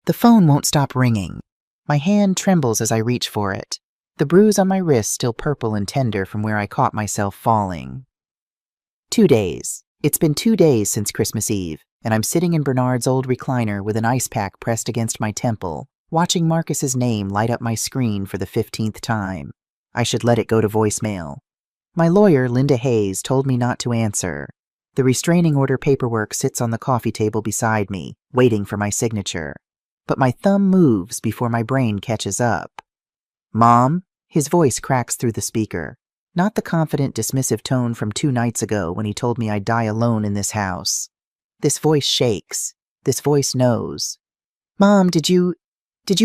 The phone won't stop ringing. My hand trembles as I reach for it, the bruise on my wrist still purple and tender from where I caught myself falling. 2 days. It's been 2 days since Christmas Eve, and I'm sitting in Bernard's old recliner with an ice pack pressed against my temple, watching Marcus's name light up my screen for the 15th time. I should let it go to voicemail. My lawyer, Linda Hayes, told me not to answer. The restraining order paperwork sits on the coffee table beside me, waiting for my signature. But my thumb moves before my brain catches up. "Mom?" His voice cracks through the speaker. Not the confident, dismissive tone from 2 nights ago when he told me I'd die alone in this house. This voice shakes. This voice knows. "Mom, did you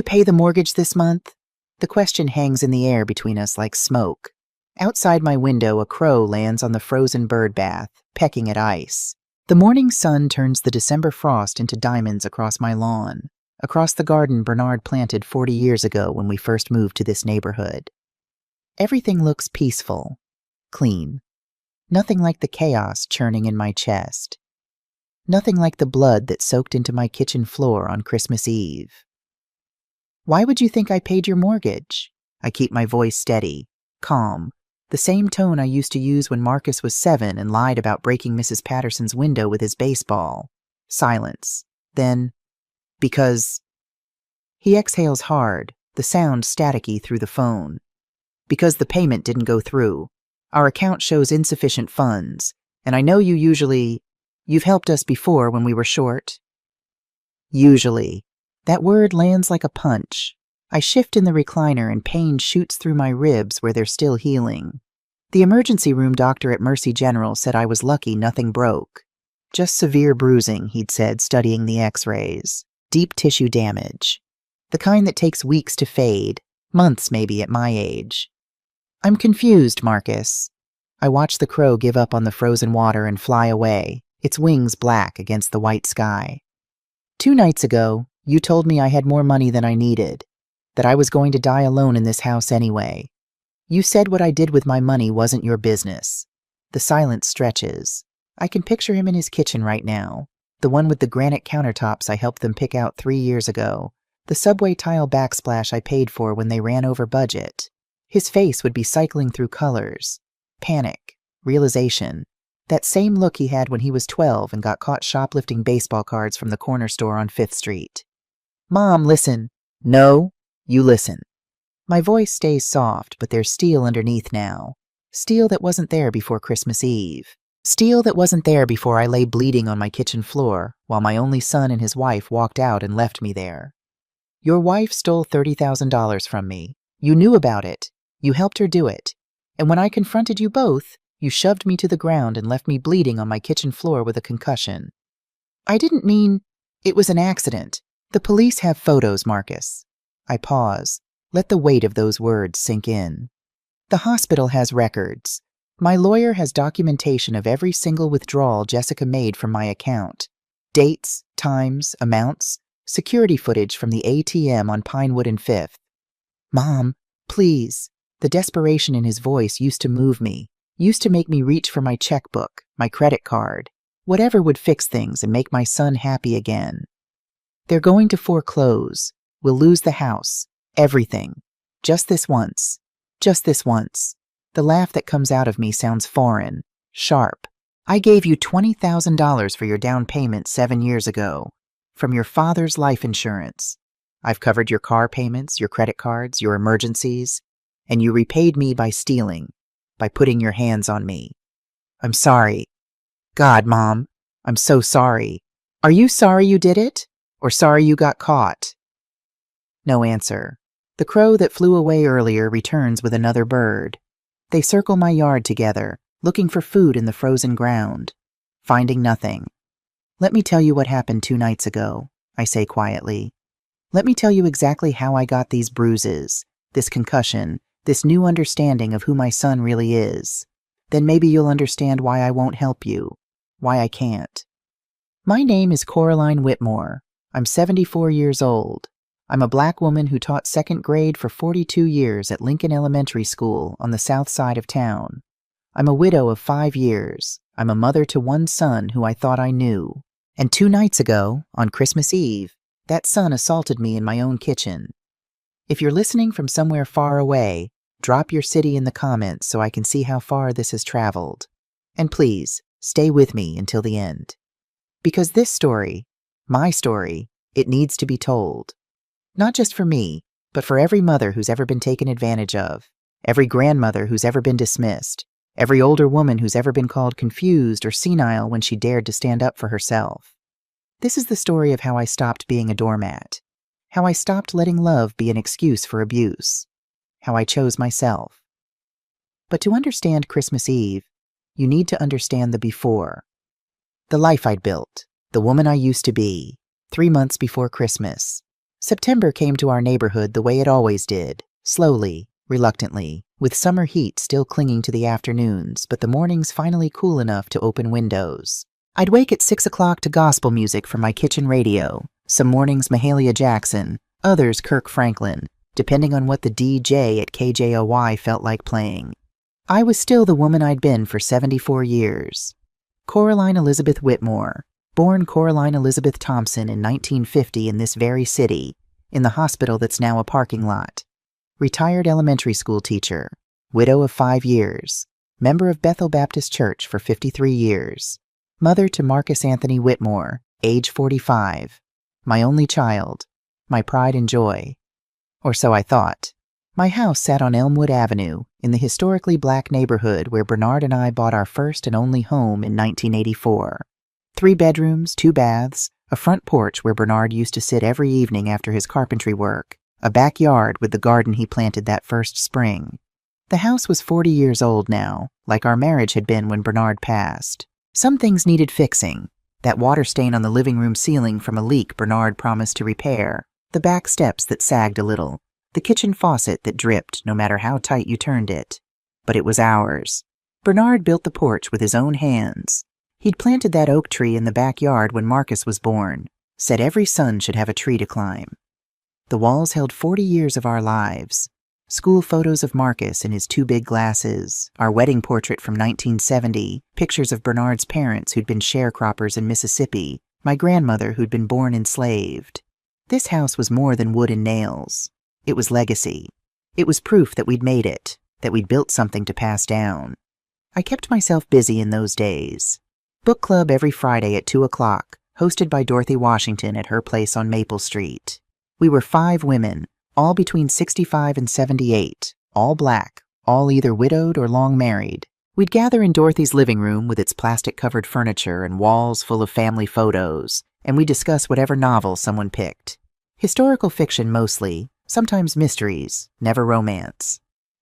pay the mortgage this month?" The question hangs in the air between us like smoke. Outside my window, a crow lands on the frozen bird bath, pecking at ice. The morning sun turns the December frost into diamonds across my lawn, across the garden Bernard planted 40 years ago when we first moved to this neighborhood. Everything looks peaceful, clean. Nothing like the chaos churning in my chest. Nothing like the blood that soaked into my kitchen floor on Christmas Eve. "Why would you think I paid your mortgage?" I keep my voice steady, calm, the same tone I used to use when Marcus was 7 and lied about breaking Mrs. Patterson's window with his baseball. Silence. Then, "Because..." He exhales hard, the sound staticky through the phone. "Because the payment didn't go through. Our account shows insufficient funds, and I know you've helped us before when we were short." Usually. That word lands like a punch. I shift in the recliner and pain shoots through my ribs where they're still healing. The emergency room doctor at Mercy General said I was lucky nothing broke. "Just severe bruising," he'd said, studying the x-rays. "Deep tissue damage. The kind that takes weeks to fade, months maybe at my age." "I'm confused, Marcus." I watch the crow give up on the frozen water and fly away, its wings black against the white sky. 2 nights ago, you told me I had more money than I needed, that I was going to die alone in this house anyway. You said what I did with my money wasn't your business. The silence stretches. I can picture him in his kitchen right now, the one with the granite countertops I helped them pick out 3 years ago, the subway tile backsplash I paid for when they ran over budget. His face would be cycling through colors. Panic, realization, that same look he had when he was 12 and got caught shoplifting baseball cards from the corner store on 5th Street. "Mom, listen." "No, you listen." My voice stays soft, but there's steel underneath now. Steel that wasn't there before Christmas Eve. Steel that wasn't there before I lay bleeding on my kitchen floor while my only son and his wife walked out and left me there. Your wife stole $30,000 from me. You knew about it. You helped her do it. And when I confronted you both, you shoved me to the ground and left me bleeding on my kitchen floor with a concussion. I didn't mean... It was an accident. The police have photos, Marcus. I pause. Let the weight of those words sink in. The hospital has records. My lawyer has documentation of every single withdrawal Jessica made from my account. Dates, times, amounts, security footage from the ATM on Pinewood and 5th. Mom, please. The desperation in his voice used to move me, used to make me reach for my checkbook, my credit card, whatever would fix things and make my son happy again. They're going to foreclose. We'll lose the house. Everything. Just this once. Just this once. The laugh that comes out of me sounds foreign, sharp. I gave you $20,000 for your down payment 7 years ago, from your father's life insurance. I've covered your car payments, your credit cards, your emergencies, and you repaid me by stealing, by putting your hands on me. I'm sorry. God, Mom, I'm so sorry. Are you sorry you did it? Or sorry you got caught? No answer. The crow that flew away earlier returns with another bird. They circle my yard together, looking for food in the frozen ground, finding nothing. Let me tell you what happened 2 nights ago, I say quietly. Let me tell you exactly how I got these bruises, this concussion, this new understanding of who my son really is. Then maybe you'll understand why I won't help you, why I can't. My name is Coraline Whitmore. I'm 74 years old. I'm a black woman who taught 2nd grade for 42 years at Lincoln Elementary School on the south side of town. I'm a widow of 5 years. I'm a mother to 1 son who I thought I knew. And 2 nights ago, on Christmas Eve, That sun assaulted me in my own kitchen. If you're listening from somewhere far away, drop your city in the comments so I can see how far this has traveled. And please, stay with me until the end. Because this story, my story, it needs to be told. Not just for me, but for every mother who's ever been taken advantage of, every grandmother who's ever been dismissed, every older woman who's ever been called confused or senile when she dared to stand up for herself. This is the story of how I stopped being a doormat, how I stopped letting love be an excuse for abuse, how I chose myself. But to understand Christmas Eve, you need to understand the before. The life I'd built, the woman I used to be, 3 months before Christmas. September came to our neighborhood the way it always did, slowly, reluctantly, with summer heat still clinging to the afternoons, but the mornings finally cool enough to open windows. I'd wake at 6 o'clock to gospel music from my kitchen radio, some mornings Mahalia Jackson, others Kirk Franklin, depending on what the DJ at KJOY felt like playing. I was still the woman I'd been for 74 years. Coraline Elizabeth Whitmore, born Coraline Elizabeth Thompson in 1950 in this very city, in the hospital that's now a parking lot. Retired elementary school teacher, widow of 5 years, member of Bethel Baptist Church for 53 years, mother to Marcus Anthony Whitmore, age 45, my only child, my pride and joy. Or so I thought. My house sat on Elmwood Avenue, in the historically black neighborhood where Bernard and I bought our first and only home in 1984. 3 bedrooms, 2 baths, a front porch where Bernard used to sit every evening after his carpentry work, a backyard with the garden he planted that first spring. The house was 40 years old now, like our marriage had been when Bernard passed. Some things needed fixing. That water stain on the living room ceiling from a leak Bernard promised to repair, the back steps that sagged a little, the kitchen faucet that dripped no matter how tight you turned it. But it was ours. Bernard built the porch with his own hands. He'd planted that oak tree in the backyard when Marcus was born, said every son should have a tree to climb. The walls held 40 years of our lives. School photos of Marcus in his 2 big glasses, our wedding portrait from 1970, pictures of Bernard's parents who'd been sharecroppers in Mississippi, my grandmother who'd been born enslaved. This house was more than wood and nails. It was legacy. It was proof that we'd made it, that we'd built something to pass down. I kept myself busy in those days. Book club every Friday at 2 o'clock, hosted by Dorothy Washington at her place on Maple Street. We were 5 women, all between 65 and 78, all black, all either widowed or long married. We'd gather in Dorothy's living room with its plastic-covered furniture and walls full of family photos, and we'd discuss whatever novel someone picked. Historical fiction mostly, sometimes mysteries, never romance.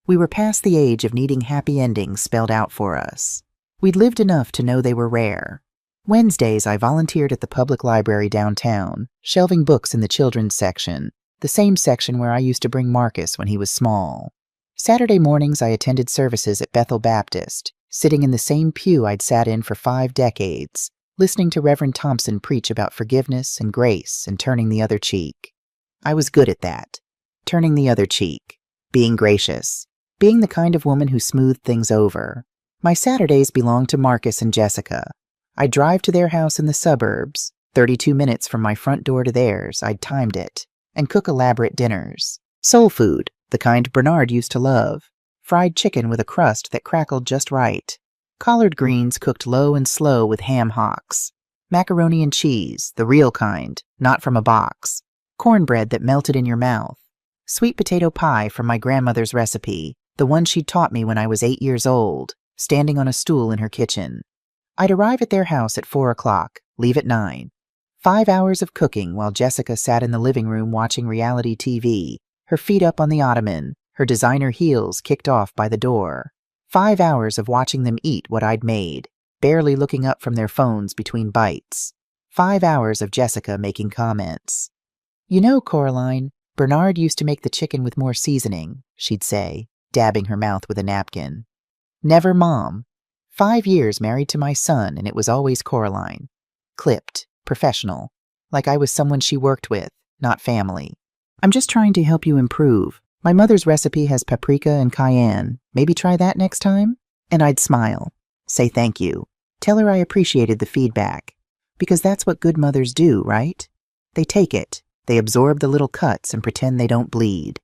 We were past the age of needing happy endings spelled out for us. We'd lived enough to know they were rare. Wednesdays, I volunteered at the public library downtown, shelving books in the children's section, the same section where I used to bring Marcus when he was small. Saturday mornings, I attended services at Bethel Baptist, sitting in the same pew I'd sat in for 5 decades, listening to Reverend Thompson preach about forgiveness and grace and turning the other cheek. I was good at that. Turning the other cheek. Being gracious. Being the kind of woman who smoothed things over. My Saturdays belonged to Marcus and Jessica. I'd drive to their house in the suburbs, 32 minutes from my front door to theirs, I'd timed it, and cook elaborate dinners. Soul food, the kind Bernard used to love. Fried chicken with a crust that crackled just right. Collard greens cooked low and slow with ham hocks. Macaroni and cheese, the real kind, not from a box. Cornbread that melted in your mouth. Sweet potato pie from my grandmother's recipe, the one she'd taught me when I was 8 years old, standing on a stool in her kitchen. I'd arrive at their house at 4 o'clock, leave at 9. 5 hours of cooking while Jessica sat in the living room watching reality TV, her feet up on the ottoman, her designer heels kicked off by the door. 5 hours of watching them eat what I'd made, barely looking up from their phones between bites. 5 hours of Jessica making comments. You know, Coraline, Bernard used to make the chicken with more seasoning, she'd say, dabbing her mouth with a napkin. Never Mom. 5 years married to my son, and it was always Coraline. Clipped, professional, like I was someone she worked with, not family. I'm just trying to help you improve. My mother's recipe has paprika and cayenne. Maybe try that next time? And I'd smile, say thank you, tell her I appreciated the feedback. Because that's what good mothers do, right? They take it, They absorb the little cuts and pretend they don't bleed.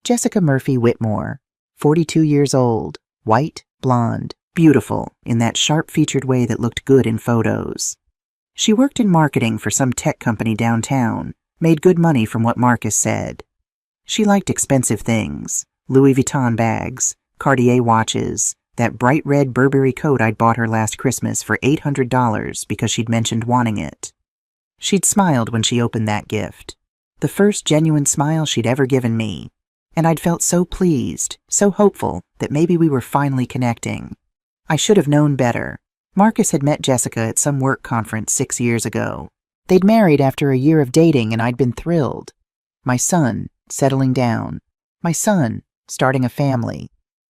Jessica Murphy Whitmore, 42 years old, white, blonde, beautiful in that sharp-featured way that looked good in photos. She worked in marketing for some tech company downtown, made good money from what Marcus said. She liked expensive things, Louis Vuitton bags, Cartier watches, that bright red Burberry coat I'd bought her last Christmas for $800 because she'd mentioned wanting it. She'd smiled when she opened that gift, the first genuine smile she'd ever given me, and I'd felt so pleased, so hopeful that maybe we were finally connecting. I should have known better. Marcus had met Jessica at some work conference 6 years ago. They'd married after a year of dating, and I'd been thrilled. My son, settling down. My son, starting a family.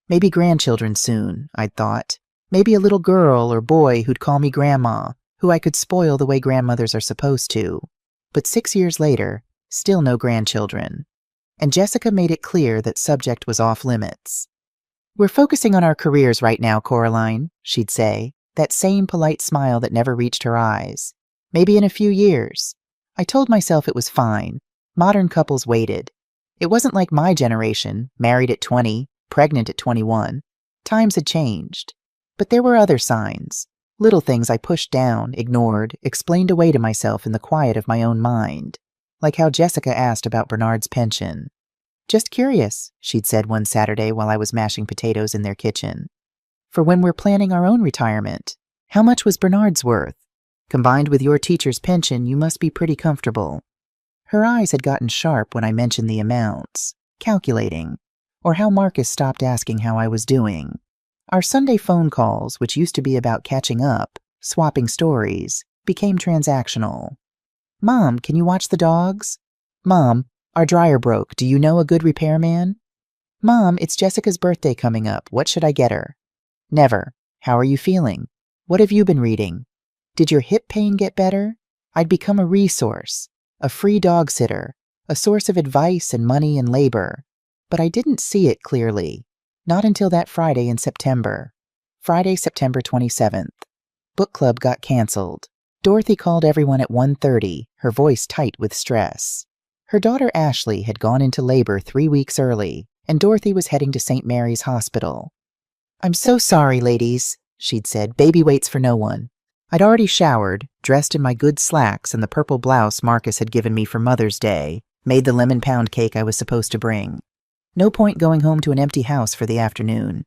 Maybe grandchildren soon, I'd thought. Maybe a little girl or boy who'd call me Grandma, who I could spoil the way grandmothers are supposed to. But 6 years later, still no grandchildren. And Jessica made it clear that subject was off limits. "We're focusing on our careers right now, Coraline," she'd say, that same polite smile that never reached her eyes. "Maybe in a few years." I told myself it was fine. Modern couples waited. It wasn't like my generation, married at 20, pregnant at 21. Times had changed. But there were other signs. Little things I pushed down, ignored, explained away to myself in the quiet of my own mind. Like how Jessica asked about Bernard's pension. "Just curious," she'd said one Saturday while I was mashing potatoes in their kitchen. "For when we're planning our own retirement, how much was Bernard's worth? Combined with your teacher's pension, you must be pretty comfortable." Her eyes had gotten sharp when I mentioned the amounts, calculating, or how Marcus stopped asking how I was doing. Our Sunday phone calls, which used to be about catching up, swapping stories, became transactional. "Mom, can you watch the dogs?" "Mom, our dryer broke. Do you know a good repairman?" "Mom, it's Jessica's birthday coming up. What should I get her?" Never. "How are you feeling? What have you been reading? Did your hip pain get better?" I'd become a resource, a free dog sitter, a source of advice and money and labor. But I didn't see it clearly. Not until that Friday in September. Friday, September 27th. Book club got canceled. Dorothy called everyone at 1:30, her voice tight with stress. Her daughter Ashley had gone into labor 3 weeks early, and Dorothy was heading to St. Mary's Hospital. "I'm so sorry, ladies," she'd said. "Baby waits for no one." I'd already showered, dressed in my good slacks and the purple blouse Marcus had given me for Mother's Day, made the lemon pound cake I was supposed to bring. No point going home to an empty house for the afternoon.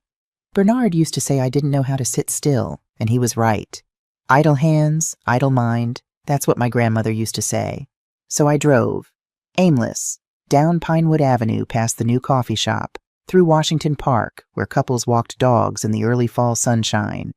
Bernard used to say I didn't know how to sit still, and he was right. Idle hands, idle mind, that's what my grandmother used to say. So I drove, aimless, down Pinewood Avenue past the new coffee shop, through Washington Park, where couples walked dogs in the early fall sunshine.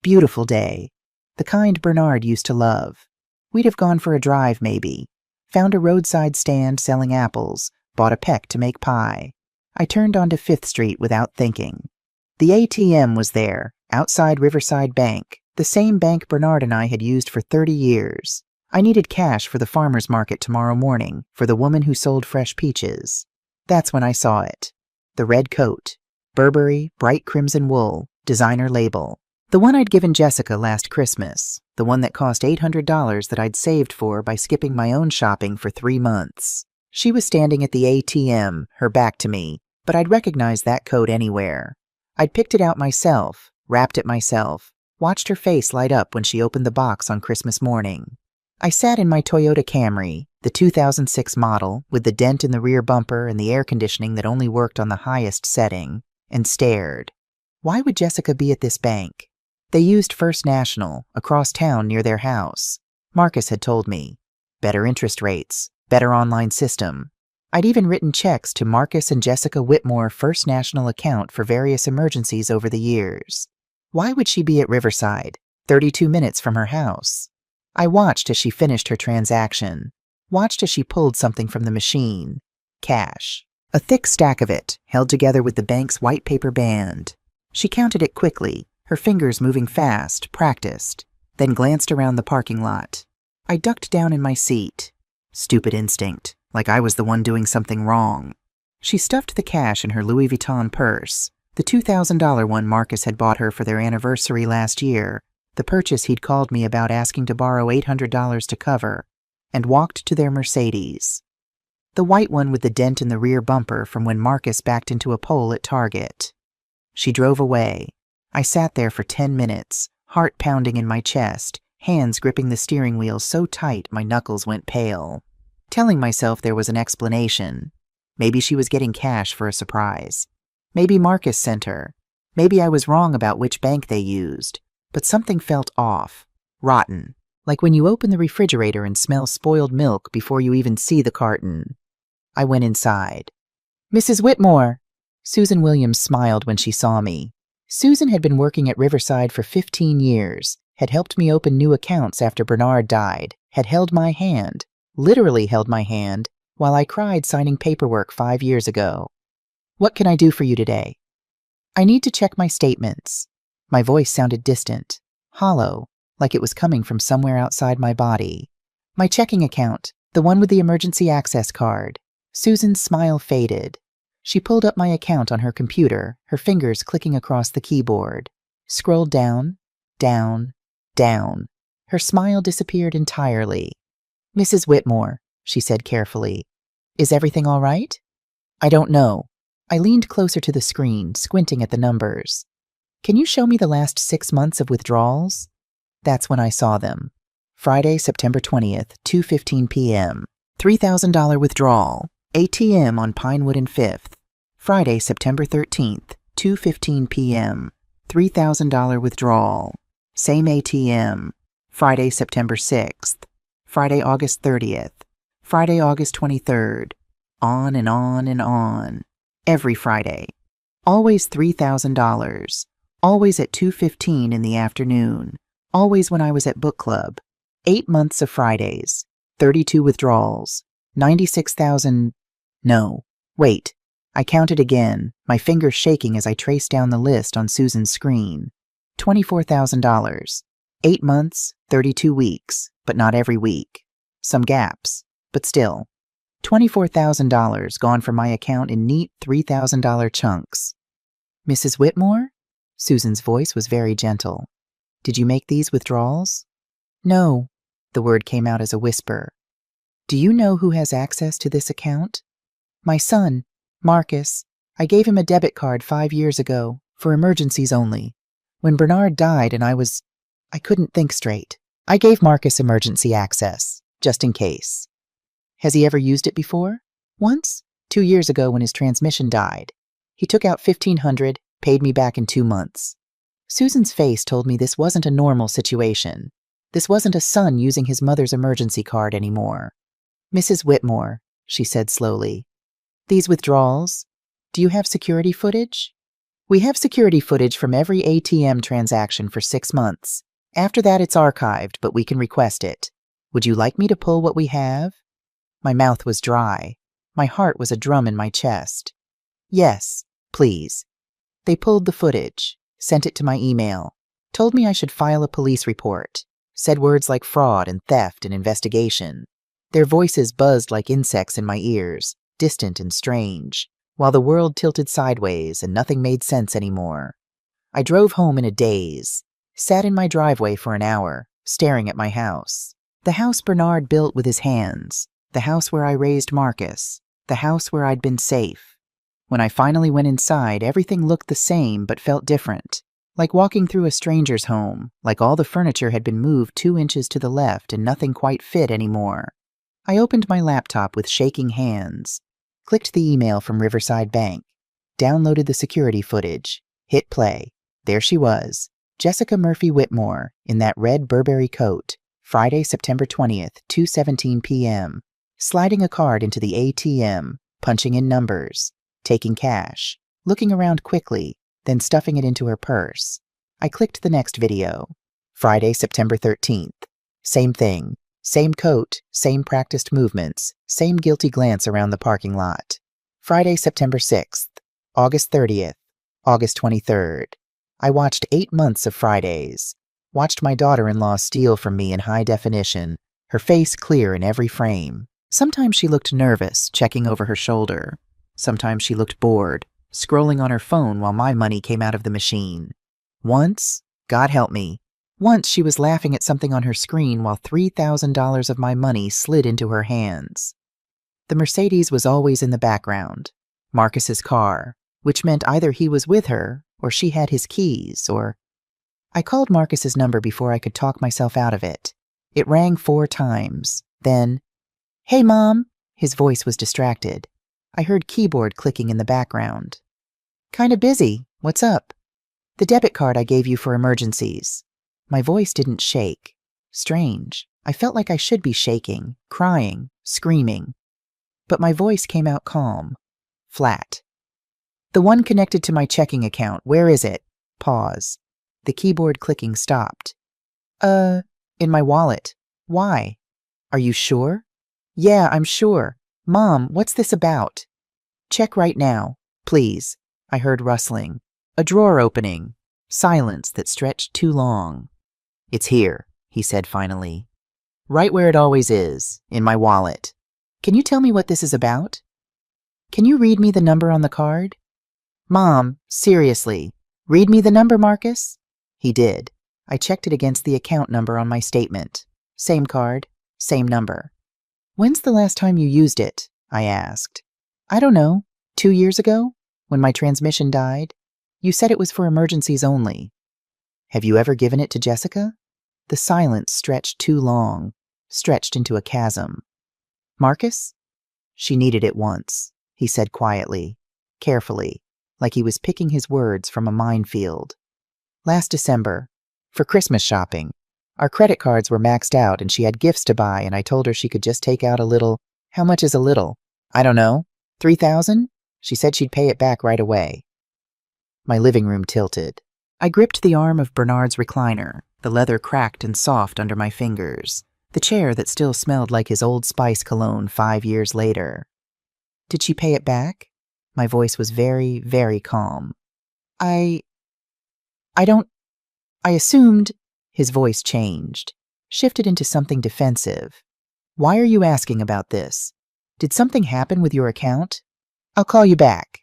Beautiful day. The kind Bernard used to love. We'd have gone for a drive, maybe. Found a roadside stand selling apples, bought a peck to make pie. I turned onto 5th Street without thinking. The ATM was there, outside Riverside Bank, the same bank Bernard and I had used for 30 years. I needed cash for the farmer's market tomorrow morning, for the woman who sold fresh peaches. That's when I saw it. The red coat. Burberry, bright crimson wool, designer label. The one I'd given Jessica last Christmas. The one that cost $800 that I'd saved for by skipping my own shopping for 3 months. She was standing at the ATM, her back to me, but I'd recognize that coat anywhere. I'd picked it out myself, wrapped it myself, watched her face light up when she opened the box on Christmas morning. I sat in my Toyota Camry, the 2006 model, with the dent in the rear bumper and the air conditioning that only worked on the highest setting, and stared. Why would Jessica be at this bank? They used First National, across town near their house. Marcus had told me. Better interest rates, better online system. I'd even written checks to Marcus and Jessica Whitmore First National account for various emergencies over the years. Why would she be at Riverside, 32 minutes from her house? I watched as she finished her transaction. Watched as she pulled something from the machine. Cash. A thick stack of it, held together with the bank's white paper band. She counted it quickly, her fingers moving fast, practiced, then glanced around the parking lot. I ducked down in my seat. Stupid instinct, like I was the one doing something wrong. She stuffed the cash in her Louis Vuitton purse, the $2,000 one Marcus had bought her for their anniversary last year, the purchase he'd called me about asking to borrow $800 to cover, and walked to their Mercedes. The white one with the dent in the rear bumper from when Marcus backed into a pole at Target. She drove away. I sat there for 10 minutes, heart pounding in my chest, hands gripping the steering wheel so tight my knuckles went pale. Telling myself there was an explanation. Maybe she was getting cash for a surprise. Maybe Marcus sent her. Maybe I was wrong about which bank they used. But something felt off. Rotten. Like when you open the refrigerator and smell spoiled milk before you even see the carton. I went inside. "Mrs. Whitmore!" Susan Williams smiled when she saw me. Susan had been working at Riverside for 15 years, had helped me open new accounts after Bernard died, had held my hand, literally held my hand, while I cried signing paperwork 5 years ago. "What can I do for you today?" "I need to check my statements." My voice sounded distant, hollow, like it was coming from somewhere outside my body. "My checking account, the one with the emergency access card." Susan's smile faded. She pulled up my account on her computer, her fingers clicking across the keyboard. Scrolled down, down, down. Her smile disappeared entirely. "Mrs. Whitmore," she said carefully, "is everything all right?" "I don't know." I leaned closer to the screen, squinting at the numbers. "Can you show me the last 6 months of withdrawals?" That's when I saw them. Friday, September 20th, 2:15 p.m. $3,000 withdrawal. ATM on Pinewood and 5th. Friday, September 13th, 2:15 p.m. $3,000 withdrawal. Same ATM. Friday, September 6th. Friday, August 30th. Friday, August 23rd. On and on and on. Every Friday. Always $3,000. Always at 2:15 in the afternoon. Always when I was at book club. 8 months of Fridays. 32 withdrawals. 96,000. No. Wait. I counted again, my fingers shaking as I traced down the list on Susan's screen. $24,000. 8 months, 32 weeks, but not every week. Some gaps, but still. $24,000 gone from my account in neat $3,000 chunks. "Mrs. Whitmore?" Susan's voice was very gentle. "Did you make these withdrawals?" "No." The word came out as a whisper. "Do you know who has access to this account?" "My son, Marcus. I gave him a debit card 5 years ago, for emergencies only. When Bernard died and I couldn't think straight. I gave Marcus emergency access, just in case." "Has he ever used it before?" "Once, 2 years ago when his transmission died. He took out $1,500, paid me back in 2 months. Susan's face told me this wasn't a normal situation. This wasn't a son using his mother's emergency card anymore. "Mrs. Whitmore," she said slowly. "These withdrawals, do you have security footage?" "We have security footage from every ATM transaction for 6 months. After that it's archived, but we can request it. Would you like me to pull what we have?" My mouth was dry. My heart was a drum in my chest. "Yes, please." They pulled the footage, sent it to my email, told me I should file a police report, said words like fraud and theft and investigation. Their voices buzzed like insects in my ears, distant and strange, while the world tilted sideways and nothing made sense anymore. I drove home in a daze, sat in my driveway for an hour, staring at my house. The house Bernard built with his hands, the house where I raised Marcus, the house where I'd been safe. When I finally went inside, everything looked the same but felt different, like walking through a stranger's home, like all the furniture had been moved 2 inches to the left and nothing quite fit anymore. I opened my laptop with shaking hands, clicked the email from Riverside Bank, downloaded the security footage, hit play. There she was, Jessica Murphy Whitmore, in that red Burberry coat, Friday, September 20th, 2:17 p.m., sliding a card into the ATM, punching in numbers, taking cash, looking around quickly, then stuffing it into her purse. I clicked the next video. Friday, September 13th. Same thing. Same coat, same practiced movements, same guilty glance around the parking lot. Friday, September 6th. August 30th. August 23rd. I watched 8 months of Fridays. Watched my daughter-in-law steal from me in high definition, her face clear in every frame. Sometimes she looked nervous, checking over her shoulder. Sometimes she looked bored, scrolling on her phone while my money came out of the machine. Once, God help me, once she was laughing at something on her screen while $3,000 of my money slid into her hands. The Mercedes was always in the background. Marcus's car, which meant either he was with her, or she had his keys, or... I called Marcus's number before I could talk myself out of it. It rang 4 times. Then, "Hey, Mom!" His voice was distracted. I heard keyboard clicking in the background. "Kinda busy. What's up?" "The debit card I gave you for emergencies." My voice didn't shake. Strange. I felt like I should be shaking, crying, screaming. But my voice came out calm. Flat. "The one connected to my checking account. Where is it?" Pause. The keyboard clicking stopped. In my wallet." "Why?" "Are you sure?" "Yeah, I'm sure. Mom, what's this about?" "Check right now, please." I heard rustling. A drawer opening. Silence that stretched too long. "It's here," he said finally. "Right where it always is, in my wallet. Can you tell me what this is about?" "Can you read me the number on the card?" "Mom, seriously. Read me the number, Marcus?" He did. I checked it against the account number on my statement. Same card, same number. "When's the last time you used it?" I asked. "I don't know. 2 years ago? When my transmission died? You said it was for emergencies only." "Have you ever given it to Jessica?" The silence stretched too long, stretched into a chasm. "Marcus?" "She needed it once," he said quietly, carefully, like he was picking his words from a minefield. "Last December, for Christmas shopping. Our credit cards were maxed out and she had gifts to buy, and I told her she could just take out a little. How much is a little? I don't know. 3,000? She said she'd pay it back right away." My living room tilted. I gripped the arm of Bernard's recliner, the leather cracked and soft under my fingers, the chair that still smelled like his Old Spice cologne 5 years later. "Did she pay it back?" My voice was very, very calm. I assumed." His voice changed, shifted into something defensive. "Why are you asking about this? Did something happen with your account? I'll call you back."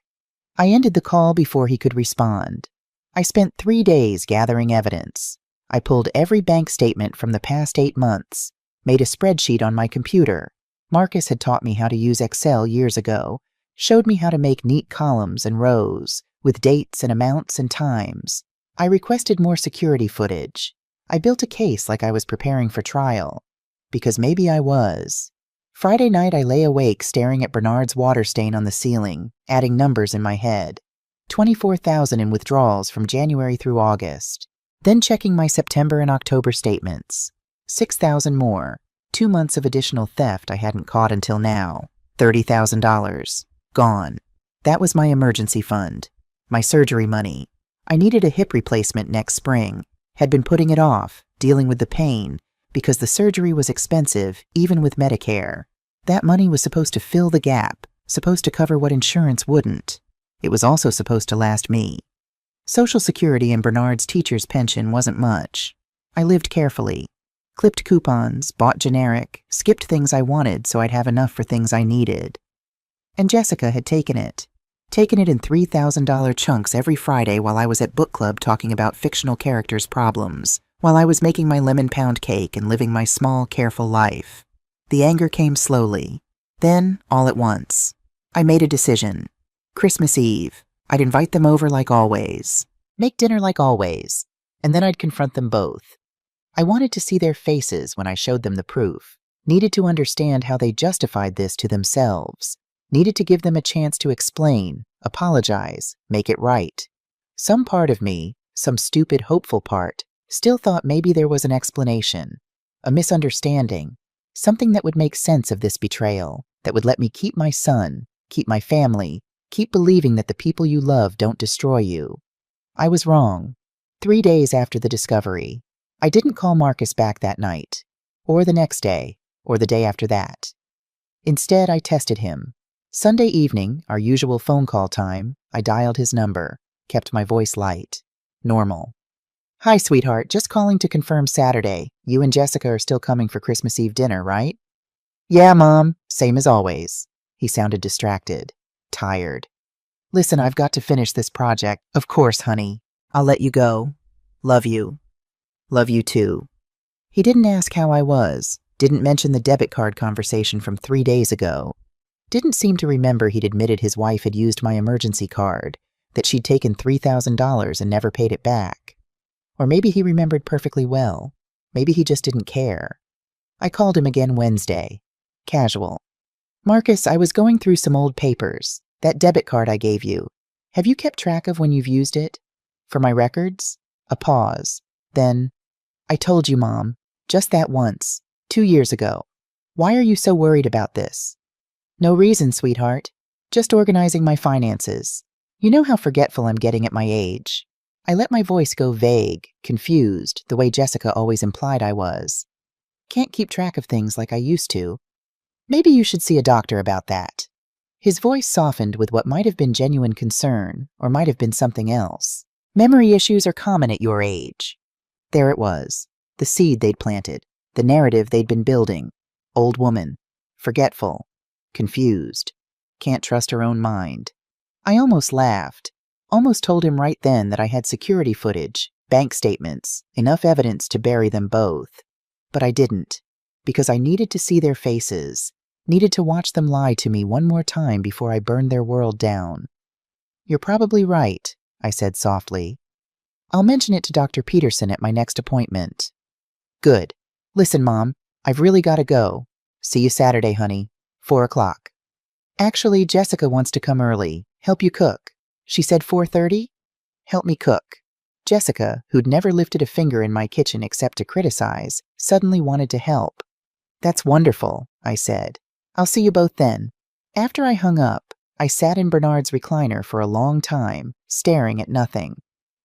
I ended the call before he could respond. I spent 3 days gathering evidence. I pulled every bank statement from the past 8 months, made a spreadsheet on my computer. Marcus had taught me how to use Excel years ago, showed me how to make neat columns and rows, with dates and amounts and times. I requested more security footage. I built a case like I was preparing for trial. Because maybe I was. Friday night I lay awake staring at Bernard's water stain on the ceiling, adding numbers in my head. 24,000 in withdrawals from January through August. Then checking my September and October statements. 6,000 more. 2 months of additional theft I hadn't caught until now. $30,000. Gone. That was my emergency fund. My surgery money. I needed a hip replacement next spring. Had been putting it off, dealing with the pain, because the surgery was expensive, even with Medicare. That money was supposed to fill the gap, supposed to cover what insurance wouldn't. It was also supposed to last me. Social Security and Bernard's teacher's pension wasn't much. I lived carefully. Clipped coupons, bought generic, skipped things I wanted so I'd have enough for things I needed. And Jessica had taken it in $3,000 chunks every Friday while I was at book club talking about fictional characters' problems, while I was making my lemon pound cake and living my small, careful life. The anger came slowly. Then, all at once. I made a decision. Christmas Eve. I'd invite them over like always. Make dinner like always. And then I'd confront them both. I wanted to see their faces when I showed them the proof. Needed to understand how they justified this to themselves. Needed to give them a chance to explain, apologize, make it right. Some part of me, some stupid, hopeful part, still thought maybe there was an explanation, a misunderstanding, something that would make sense of this betrayal, that would let me keep my son, keep my family, keep believing that the people you love don't destroy you. I was wrong. 3 days after the discovery, I didn't call Marcus back that night, or the next day, or the day after that. Instead, I tested him. Sunday evening, our usual phone call time, I dialed his number, kept my voice light. Normal. "Hi, sweetheart, just calling to confirm Saturday. You and Jessica are still coming for Christmas Eve dinner, right?" "Yeah, Mom, same as always." He sounded distracted, tired. "Listen, I've got to finish this project." "Of course, honey. I'll let you go. Love you." "Love you too." He didn't ask how I was, didn't mention the debit card conversation from 3 days ago. Didn't seem to remember he'd admitted his wife had used my emergency card, that she'd taken $3,000 and never paid it back. Or maybe he remembered perfectly well. Maybe he just didn't care. I called him again Wednesday. Casual. Marcus, I was going through some old papers. That debit card I gave you. Have you kept track of when you've used it? For my records? A pause. Then, I told you, Mom. Just that once. 2 years ago. Why are you so worried about this? No reason, sweetheart. Just organizing my finances. You know how forgetful I'm getting at my age. I let my voice go vague, confused, the way Jessica always implied I was. Can't keep track of things like I used to. Maybe you should see a doctor about that. His voice softened with what might have been genuine concern, or might have been something else. Memory issues are common at your age. There it was. The seed they'd planted. The narrative they'd been building. Old woman. Forgetful. Confused. Can't trust her own mind. I almost laughed. Almost told him right then that I had security footage, bank statements, enough evidence to bury them both. But I didn't. Because I needed to see their faces. Needed to watch them lie to me one more time before I burned their world down. You're probably right, I said softly. I'll mention it to Dr. Peterson at my next appointment. Good. Listen, Mom, I've really got to go. See you Saturday, honey. 4 o'clock. Actually, Jessica wants to come early. Help you cook. She said 4:30? Help me cook. Jessica, who'd never lifted a finger in my kitchen except to criticize, suddenly wanted to help. That's wonderful, I said. I'll see you both then. After I hung up, I sat in Bernard's recliner for a long time, staring at nothing.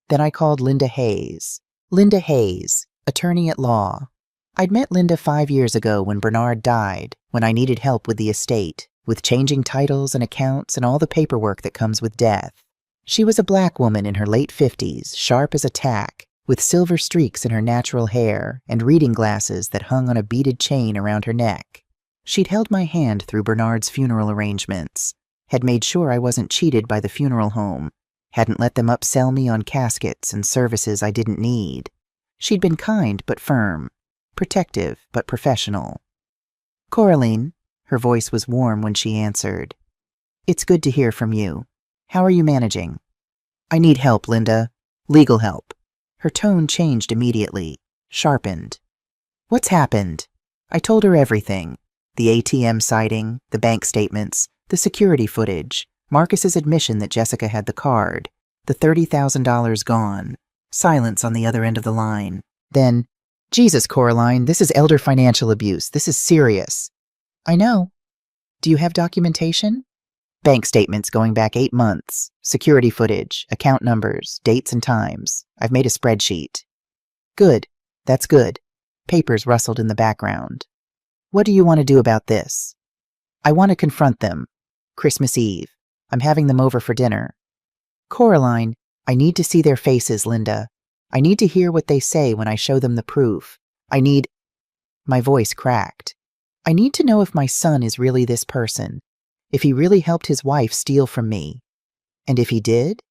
Then I called Linda Hayes. Linda Hayes, attorney at law. I'd met Linda 5 years ago when Bernard died, when I needed help with the estate, with changing titles and accounts and all the paperwork that comes with death. She was a black woman in her late 50s, sharp as a tack, with silver streaks in her natural hair and reading glasses that hung on a beaded chain around her neck. She'd held my hand through Bernard's funeral arrangements, had made sure I wasn't cheated by the funeral home, hadn't let them upsell me on caskets and services I didn't need. She'd been kind but firm, protective but professional. Coraline, her voice was warm when she answered. It's good to hear from you. How are you managing? I need help, Linda. Legal help. Her tone changed immediately, sharpened. What's happened? I told her everything. The ATM sighting, the bank statements, the security footage, Marcus's admission that Jessica had the card, the $30,000 gone, silence on the other end of the line. Then, Jesus, Coraline, this is elder financial abuse. This is serious. I know. Do you have documentation? Bank statements going back 8 months, security footage, account numbers, dates and times. I've made a spreadsheet. Good. That's good. Papers rustled in the background. What do you want to do about this? I want to confront them. Christmas Eve. I'm having them over for dinner. Coraline, I need to see their faces, Linda. I need to hear what they say when I show them the proof. My voice cracked. I need to know if my son is really this person. If he really helped his wife steal from me. And if he did?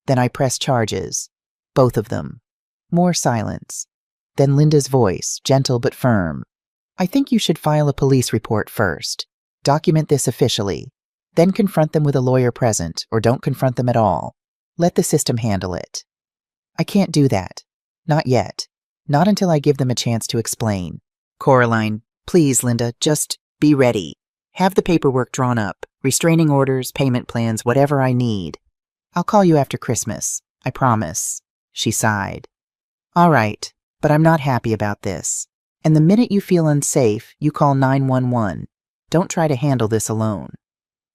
Then I press charges. Both of them. More silence. Then Linda's voice, gentle but firm. I think you should file a police report first. Document this officially. Then confront them with a lawyer present, or don't confront them at all. Let the system handle it. I can't do that. Not yet. Not until I give them a chance to explain. Coraline, please, Linda, just be ready. Have the paperwork drawn up, restraining orders, payment plans, whatever I need. I'll call you after Christmas. I promise. She sighed. All right, but I'm not happy about this. And the minute you feel unsafe, you call 911. Don't try to handle this alone.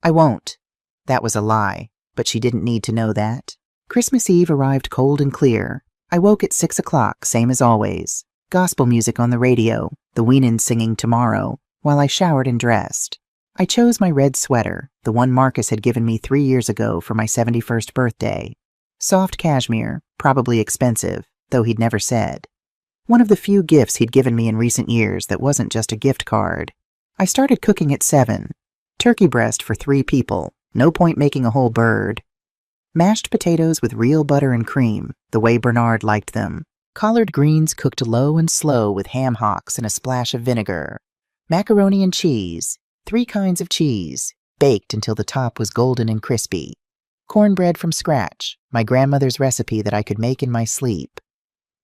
I won't. That was a lie, but she didn't need to know that. Christmas Eve arrived cold and clear. I woke at 6 o'clock, same as always. Gospel music on the radio, the Weenans singing Tomorrow, while I showered and dressed. I chose my red sweater, the one Marcus had given me 3 years ago for my 71st birthday. Soft cashmere, probably expensive, though he'd never said. One of the few gifts he'd given me in recent years that wasn't just a gift card. I started cooking at 7. Turkey breast for 3 people, no point making a whole bird. Mashed potatoes with real butter and cream, the way Bernard liked them. Collard greens cooked low and slow with ham hocks and a splash of vinegar. Macaroni and cheese, 3 kinds of cheese, baked until the top was golden and crispy. Cornbread from scratch, my grandmother's recipe that I could make in my sleep.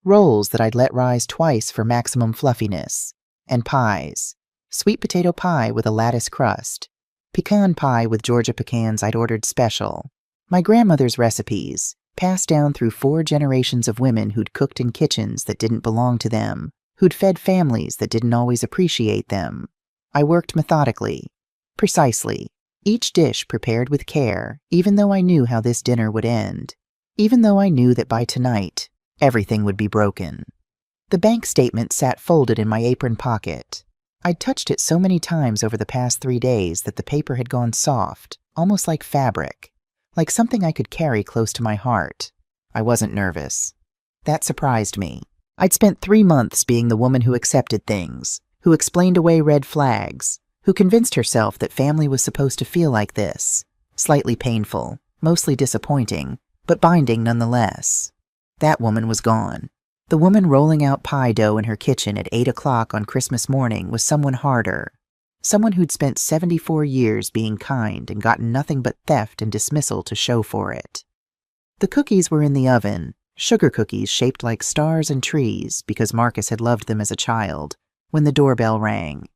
Rolls that I'd let rise twice for maximum fluffiness. And pies. Sweet potato pie with a lattice crust. Pecan pie with Georgia pecans I'd ordered special. My grandmother's recipes, passed down through 4 generations of women who'd cooked in kitchens that didn't belong to them, who'd fed families that didn't always appreciate them. I worked methodically. Precisely. Each dish prepared with care, even though I knew how this dinner would end. Even though I knew that by tonight, everything would be broken. The bank statement sat folded in my apron pocket. I'd touched it so many times over the past 3 days that the paper had gone soft, almost like fabric, like something I could carry close to my heart. I wasn't nervous. That surprised me. I'd spent 3 months being the woman who accepted things, who explained away red flags, who convinced herself that family was supposed to feel like this. Slightly painful, mostly disappointing, but binding nonetheless. That woman was gone. The woman rolling out pie dough in her kitchen at 8 o'clock on Christmas morning was someone harder. Someone who'd spent 74 years being kind and gotten nothing but theft and dismissal to show for it. The cookies were in the oven, sugar cookies shaped like stars and trees because Marcus had loved them as a child, when the doorbell rang.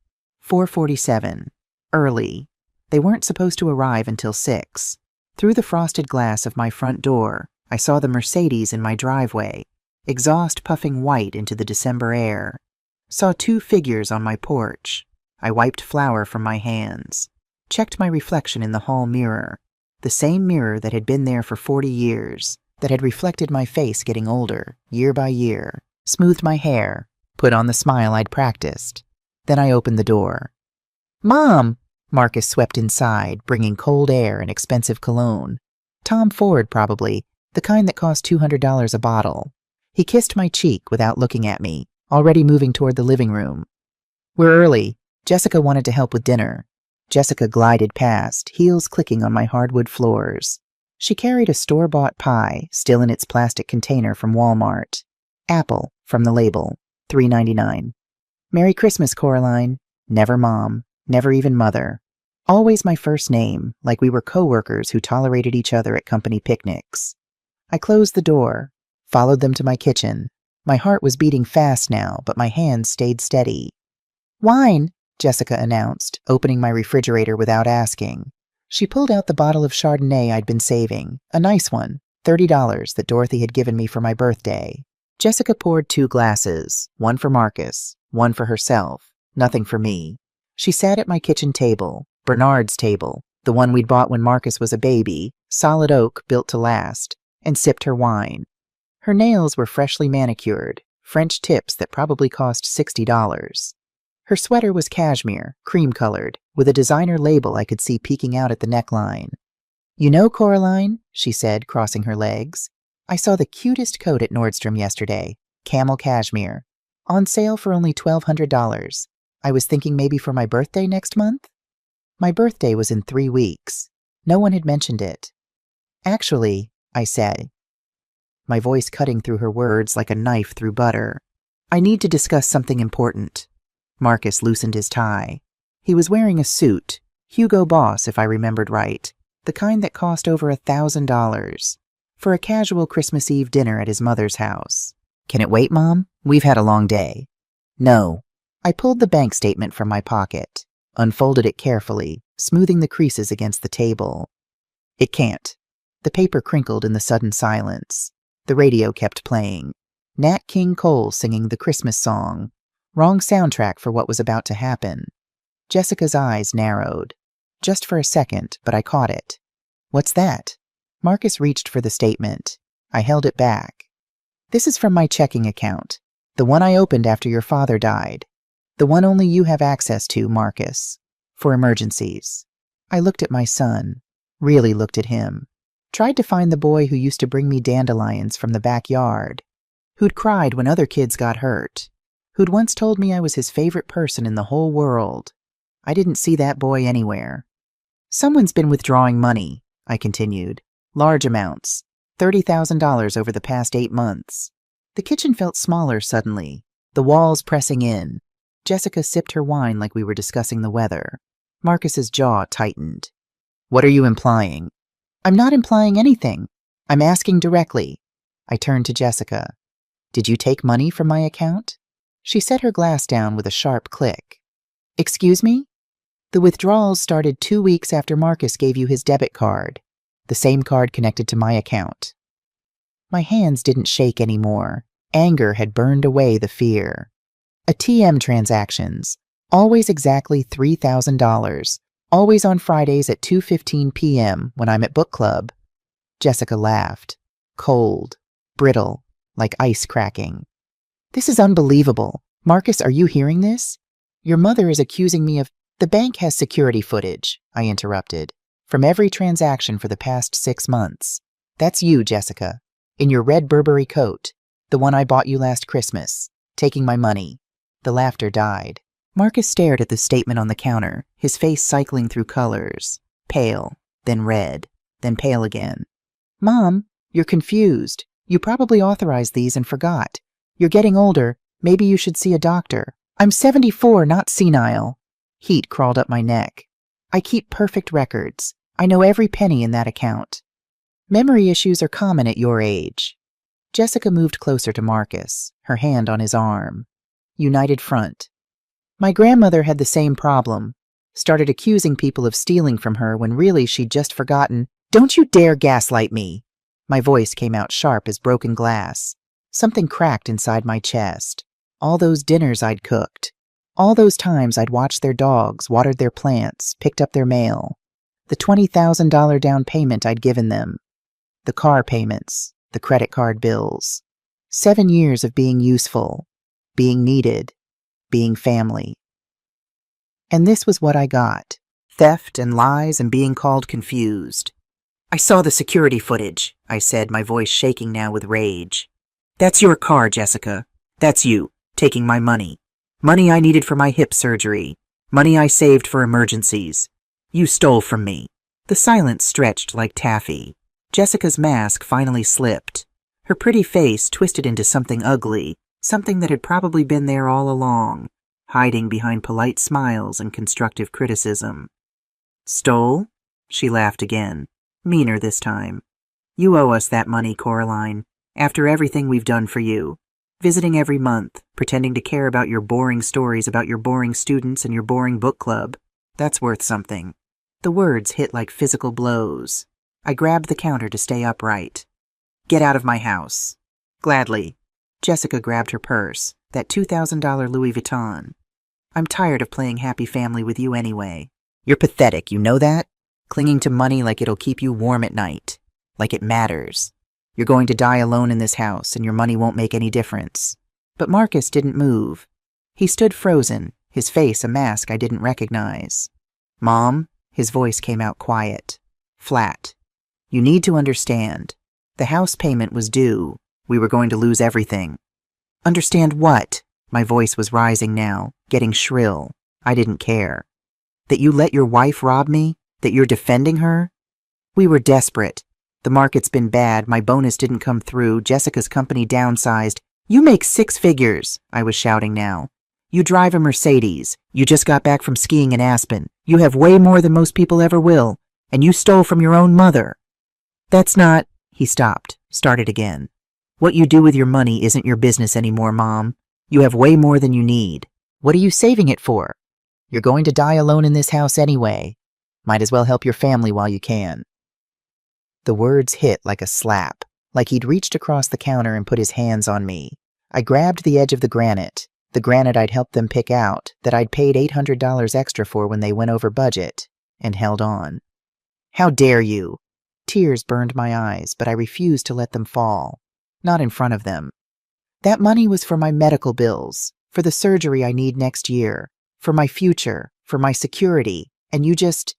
4:47. Early. They weren't supposed to arrive until 6. Through the frosted glass of my front door, I saw the Mercedes in my driveway, exhaust puffing white into the December air. Saw 2 figures on my porch. I wiped flour from my hands. Checked my reflection in the hall mirror. The same mirror that had been there for 40 years, that had reflected my face getting older, year by year. Smoothed my hair. Put on the smile I'd practiced. Then I opened the door. "Mom!" Marcus swept inside, bringing cold air and expensive cologne. Tom Ford, probably, the kind that cost $200 a bottle. He kissed my cheek without looking at me, already moving toward the living room. "We're early. Jessica wanted to help with dinner." Jessica glided past, heels clicking on my hardwood floors. She carried a store-bought pie, still in its plastic container from Walmart. Apple, from the label, $3.99. "Merry Christmas, Coraline." Never Mom, never even Mother. Always my first name, like we were co-workers who tolerated each other at company picnics. I closed the door, followed them to my kitchen. My heart was beating fast now, but my hands stayed steady. "Wine," Jessica announced, opening my refrigerator without asking. She pulled out the bottle of Chardonnay I'd been saving, a nice one, $30 that Dorothy had given me for my birthday. Jessica poured 2 glasses, one for Marcus, one for herself, nothing for me. She sat at my kitchen table, Bernard's table, the one we'd bought when Marcus was a baby, solid oak built to last, and sipped her wine. Her nails were freshly manicured, French tips that probably cost $60. Her sweater was cashmere, cream-colored, with a designer label I could see peeking out at the neckline. "You know, Coraline," she said, crossing her legs, "I saw the cutest coat at Nordstrom yesterday, camel cashmere. On sale for only $1,200. I was thinking maybe for my birthday next month?" My birthday was in 3 weeks. No one had mentioned it. "Actually," I said, my voice cutting through her words like a knife through butter, "I need to discuss something important." Marcus loosened his tie. He was wearing a suit, Hugo Boss if I remembered right, the kind that cost over $1,000, for a casual Christmas Eve dinner at his mother's house. "Can it wait, Mom? We've had a long day." "No." I pulled the bank statement from my pocket, unfolded it carefully, smoothing the creases against the table. "It can't." The paper crinkled in the sudden silence. The radio kept playing. Nat King Cole singing the Christmas song. Wrong soundtrack for what was about to happen. Jessica's eyes narrowed. Just for a second, but I caught it. "What's that?" Marcus reached for the statement. I held it back. "This is from my checking account. The one I opened after your father died. The one only you have access to, Marcus. For emergencies." I looked at my son. Really looked at him. Tried to find the boy who used to bring me dandelions from the backyard. Who'd cried when other kids got hurt. Who'd once told me I was his favorite person in the whole world. I didn't see that boy anywhere. "Someone's been withdrawing money," I continued. "Large amounts. $30,000 over the past 8 months. The kitchen felt smaller suddenly, the walls pressing in. Jessica sipped her wine like we were discussing the weather. Marcus's jaw tightened. What are you implying? I'm not implying anything. I'm asking directly. I turned to Jessica. Did you take money from my account? She set her glass down with a sharp click. Excuse me? The withdrawals started 2 weeks after Marcus gave you his debit card, the same card connected to my account. My hands didn't shake anymore. Anger had burned away the fear. ATM transactions, always exactly $3,000, always on Fridays at 2:15 p.m. when I'm at book club. Jessica laughed. Cold, brittle, like ice cracking. This is unbelievable. Marcus, are you hearing this? Your mother is accusing me of— The bank has security footage, I interrupted, from every transaction for the past 6 months. That's you, Jessica, in your red Burberry coat, the one I bought you last Christmas, taking my money. The laughter died. Marcus stared at the statement on the counter, his face cycling through colors. Pale, then red, then pale again. Mom, you're confused. You probably authorized these and forgot. You're getting older. Maybe you should see a doctor. I'm 74, not senile. Heat crawled up my neck. I keep perfect records. I know every penny in that account. Memory issues are common at your age. Jessica moved closer to Marcus, her hand on his arm. United front. My grandmother had the same problem. Started accusing people of stealing from her when really she'd just forgotten. Don't you dare gaslight me! My voice came out sharp as broken glass. Something cracked inside my chest. All those dinners I'd cooked. All those times I'd watched their dogs, watered their plants, picked up their mail. The $20,000 down payment I'd given them. The car payments, the credit card bills. 7 years of being useful, being needed, being family. And this was what I got. Theft and lies and being called confused. I saw the security footage, I said, my voice shaking now with rage. That's your car, Jessica. That's you, taking my money. Money I needed for my hip surgery. Money I saved for emergencies. You stole from me. The silence stretched like taffy. Jessica's mask finally slipped. Her pretty face twisted into something ugly, something that had probably been there all along, hiding behind polite smiles and constructive criticism. Stole? She laughed again, meaner this time. You owe us that money, Coraline, after everything we've done for you. Visiting every month, pretending to care about your boring stories about your boring students and your boring book club. That's worth something. The words hit like physical blows. I grabbed the counter to stay upright. Get out of my house. Gladly. Jessica grabbed her purse, that $2,000 Louis Vuitton. I'm tired of playing happy family with you anyway. You're pathetic, you know that? Clinging to money like it'll keep you warm at night. Like it matters. You're going to die alone in this house, and your money won't make any difference. But Marcus didn't move. He stood frozen, his face a mask I didn't recognize. Mom, his voice came out quiet, flat. You need to understand. The house payment was due. We were going to lose everything. Understand what? My voice was rising now, getting shrill. I didn't care. That you let your wife rob me? That you're defending her? We were desperate. The market's been bad, my bonus didn't come through, Jessica's company downsized. You make 6 figures, I was shouting now. You drive a Mercedes. You just got back from skiing in Aspen. You have way more than most people ever will. And you stole from your own mother. That's not— He stopped, started again. What you do with your money isn't your business anymore, Mom. You have way more than you need. What are you saving it for? You're going to die alone in this house anyway. Might as well help your family while you can. The words hit like a slap, like he'd reached across the counter and put his hands on me. I grabbed the edge of the granite I'd helped them pick out, that I'd paid $800 extra for when they went over budget, and held on. How dare you? Tears burned my eyes, but I refused to let them fall. Not in front of them. That money was for my medical bills, for the surgery I need next year, for my future, for my security, and you just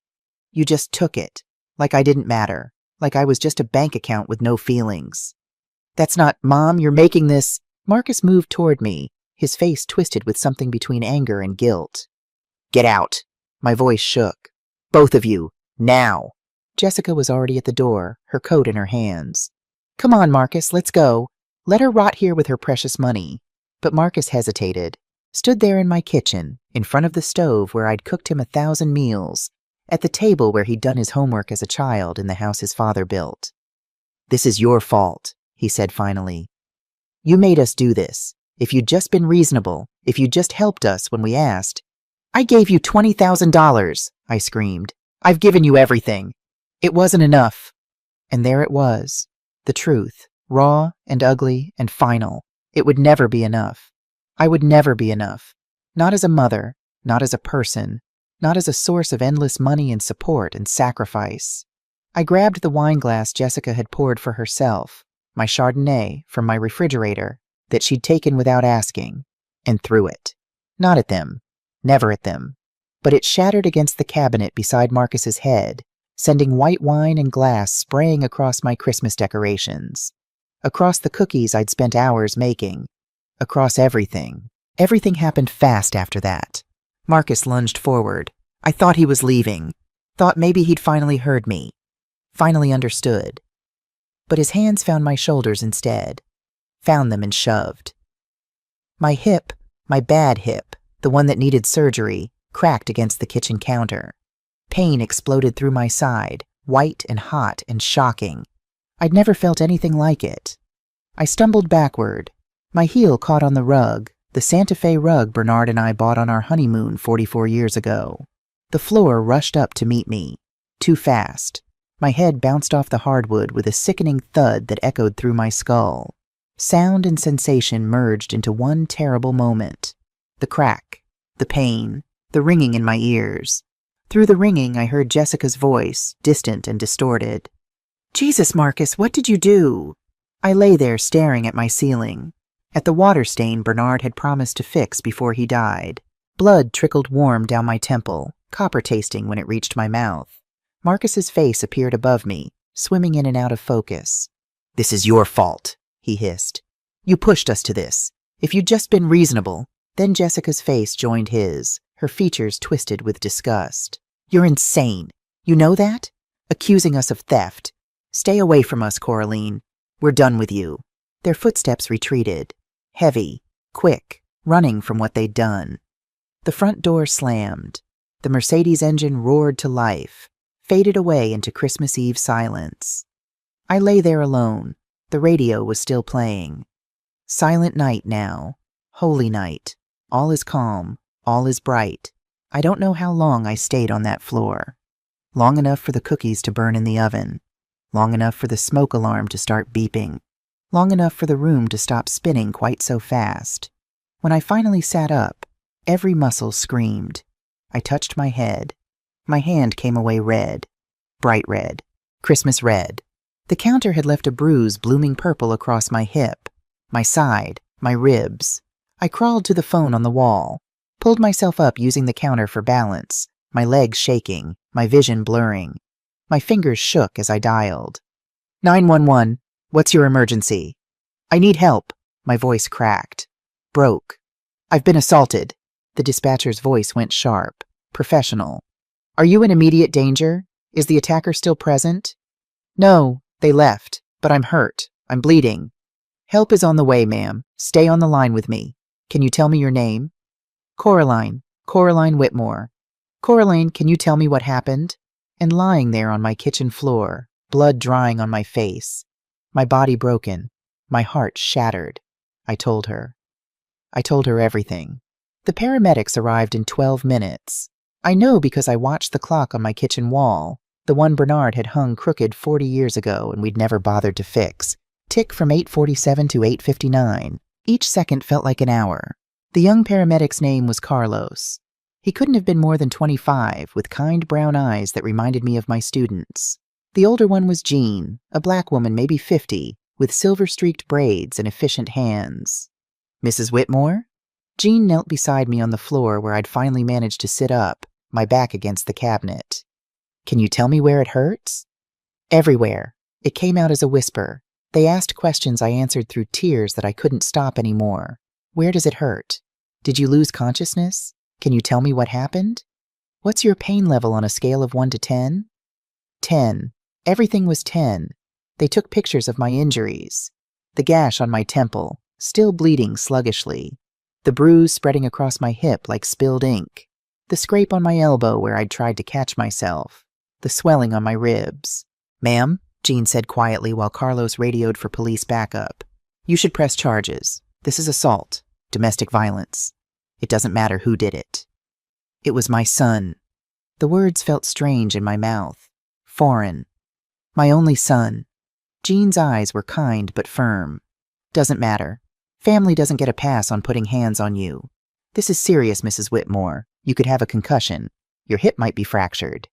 took it, like I didn't matter. Like I was just a bank account with no feelings. That's not— Mom, you're making this— Marcus moved toward me, his face twisted with something between anger and guilt. Get out. My voice shook. Both of you, now. Jessica was already at the door, her coat in her hands. Come on, Marcus, let's go. Let her rot here with her precious money. But Marcus hesitated, stood there in my kitchen, in front of the stove where I'd cooked him 1,000 meals, at the table where he'd done his homework as a child in the house his father built. "This is your fault," he said finally. "You made us do this. If you'd just been reasonable, if you'd just helped us when we asked." "I gave you $20,000, I screamed. "I've given you everything. It wasn't enough." And there it was, the truth, raw and ugly and final. It would never be enough. I would never be enough. Not as a mother, not as a person, not as a source of endless money and support and sacrifice. I grabbed the wine glass Jessica had poured for herself, my Chardonnay, from my refrigerator that she'd taken without asking, and threw it. Not at them. Never at them. But it shattered against the cabinet beside Marcus's head, sending white wine and glass spraying across my Christmas decorations, across the cookies I'd spent hours making, across everything. Everything happened fast after that. Marcus lunged forward. I thought he was leaving, thought maybe he'd finally heard me, finally understood. But his hands found my shoulders instead, found them and shoved. My hip, my bad hip, the one that needed surgery, cracked against the kitchen counter. Pain exploded through my side, white and hot and shocking. I'd never felt anything like it. I stumbled backward. My heel caught on the rug, the Santa Fe rug Bernard and I bought on our honeymoon 44 years ago. The floor rushed up to meet me, too fast. My head bounced off the hardwood with a sickening thud that echoed through my skull. Sound and sensation merged into one terrible moment. The crack, the pain, the ringing in my ears. Through the ringing, I heard Jessica's voice, distant and distorted. "Jesus, Marcus, what did you do?" I lay there staring at my ceiling, at the water stain Bernard had promised to fix before he died. Blood trickled warm down my temple, copper-tasting when it reached my mouth. Marcus's face appeared above me, swimming in and out of focus. "This is your fault," he hissed. "You pushed us to this. If you'd just been reasonable." Then Jessica's face joined his, her features twisted with disgust. "You're insane. You know that? Accusing us of theft. Stay away from us, Coraline. We're done with you." Their footsteps retreated, heavy, quick, running from what they'd done. The front door slammed. The Mercedes engine roared to life, faded away into Christmas Eve silence. I lay there alone. The radio was still playing. Silent night now. Holy night. All is calm. All is bright. I don't know how long I stayed on that floor. Long enough for the cookies to burn in the oven. Long enough for the smoke alarm to start beeping. Long enough for the room to stop spinning quite so fast. When I finally sat up, every muscle screamed. I touched my head. My hand came away red. Bright red. Christmas red. The counter had left a bruise blooming purple across my hip, my side, my ribs. I crawled to the phone on the wall, pulled myself up using the counter for balance, my legs shaking, my vision blurring. My fingers shook as I dialed. 911, what's your emergency? I need help. My voice cracked. Broke. I've been assaulted. The dispatcher's voice went sharp, professional. Are you in immediate danger? Is the attacker still present? No, they left, but I'm hurt. I'm bleeding. Help is on the way, ma'am. Stay on the line with me. Can you tell me your name? Coraline. Coraline Whitmore. Coraline, can you tell me what happened? And lying there on my kitchen floor, blood drying on my face, my body broken, my heart shattered, I told her. I told her everything. The paramedics arrived in 12 minutes. I know because I watched the clock on my kitchen wall, the one Bernard had hung crooked 40 years ago and we'd never bothered to fix, tick from 8:47 to 8:59. Each second felt like an hour. The young paramedic's name was Carlos. He couldn't have been more than 25, with kind brown eyes that reminded me of my students. The older one was Jean, a black woman maybe 50, with silver-streaked braids and efficient hands. Mrs. Whitmore? Jean knelt beside me on the floor where I'd finally managed to sit up, my back against the cabinet. Can you tell me where it hurts? Everywhere. It came out as a whisper. They asked questions I answered through tears that I couldn't stop anymore. Where does it hurt? Did you lose consciousness? Can you tell me what happened? What's your pain level on a scale of 1 to 10? 10. Everything was 10. They took pictures of my injuries. The gash on my temple, still bleeding sluggishly. The bruise spreading across my hip like spilled ink. The scrape on my elbow where I'd tried to catch myself. The swelling on my ribs. "Ma'am," Jean said quietly while Carlos radioed for police backup. "You should press charges. This is assault. Domestic violence. It doesn't matter who did it." It was my son. The words felt strange in my mouth. Foreign. My only son. Jean's eyes were kind but firm. "Doesn't matter. Family doesn't get a pass on putting hands on you. This is serious, Mrs. Whitmore. You could have a concussion. Your hip might be fractured."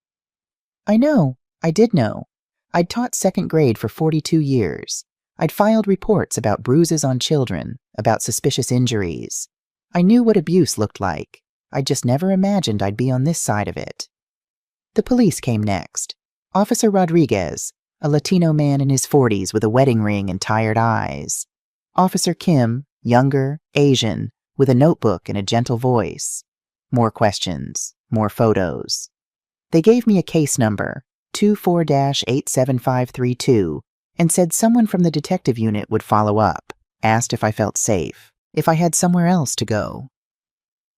I know. I did know. I'd taught second grade for 42 years. I'd filed reports about bruises on children, about suspicious injuries. I knew what abuse looked like. I just never imagined I'd be on this side of it. The police came next. Officer Rodriguez, a Latino man in his 40s with a wedding ring and tired eyes. Officer Kim, younger, Asian, with a notebook and a gentle voice. More questions, more photos. They gave me a case number, 24-87532, and said someone from the detective unit would follow up, asked if I felt safe, if I had somewhere else to go.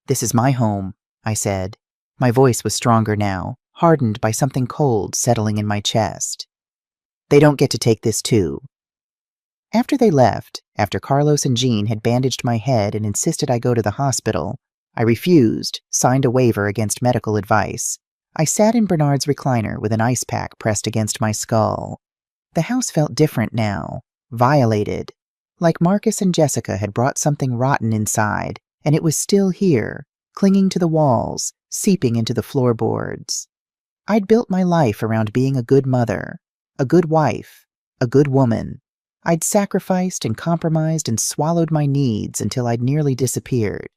"This is my home," I said. My voice was stronger now, hardened by something cold settling in my chest. "They don't get to take this too." After they left, after Carlos and Jean had bandaged my head and insisted I go to the hospital, I refused, signed a waiver against medical advice. I sat in Bernard's recliner with an ice pack pressed against my skull. The house felt different now, violated, like Marcus and Jessica had brought something rotten inside, and it was still here, clinging to the walls, seeping into the floorboards. I'd built my life around being a good mother, a good wife, a good woman. I'd sacrificed and compromised and swallowed my needs until I'd nearly disappeared.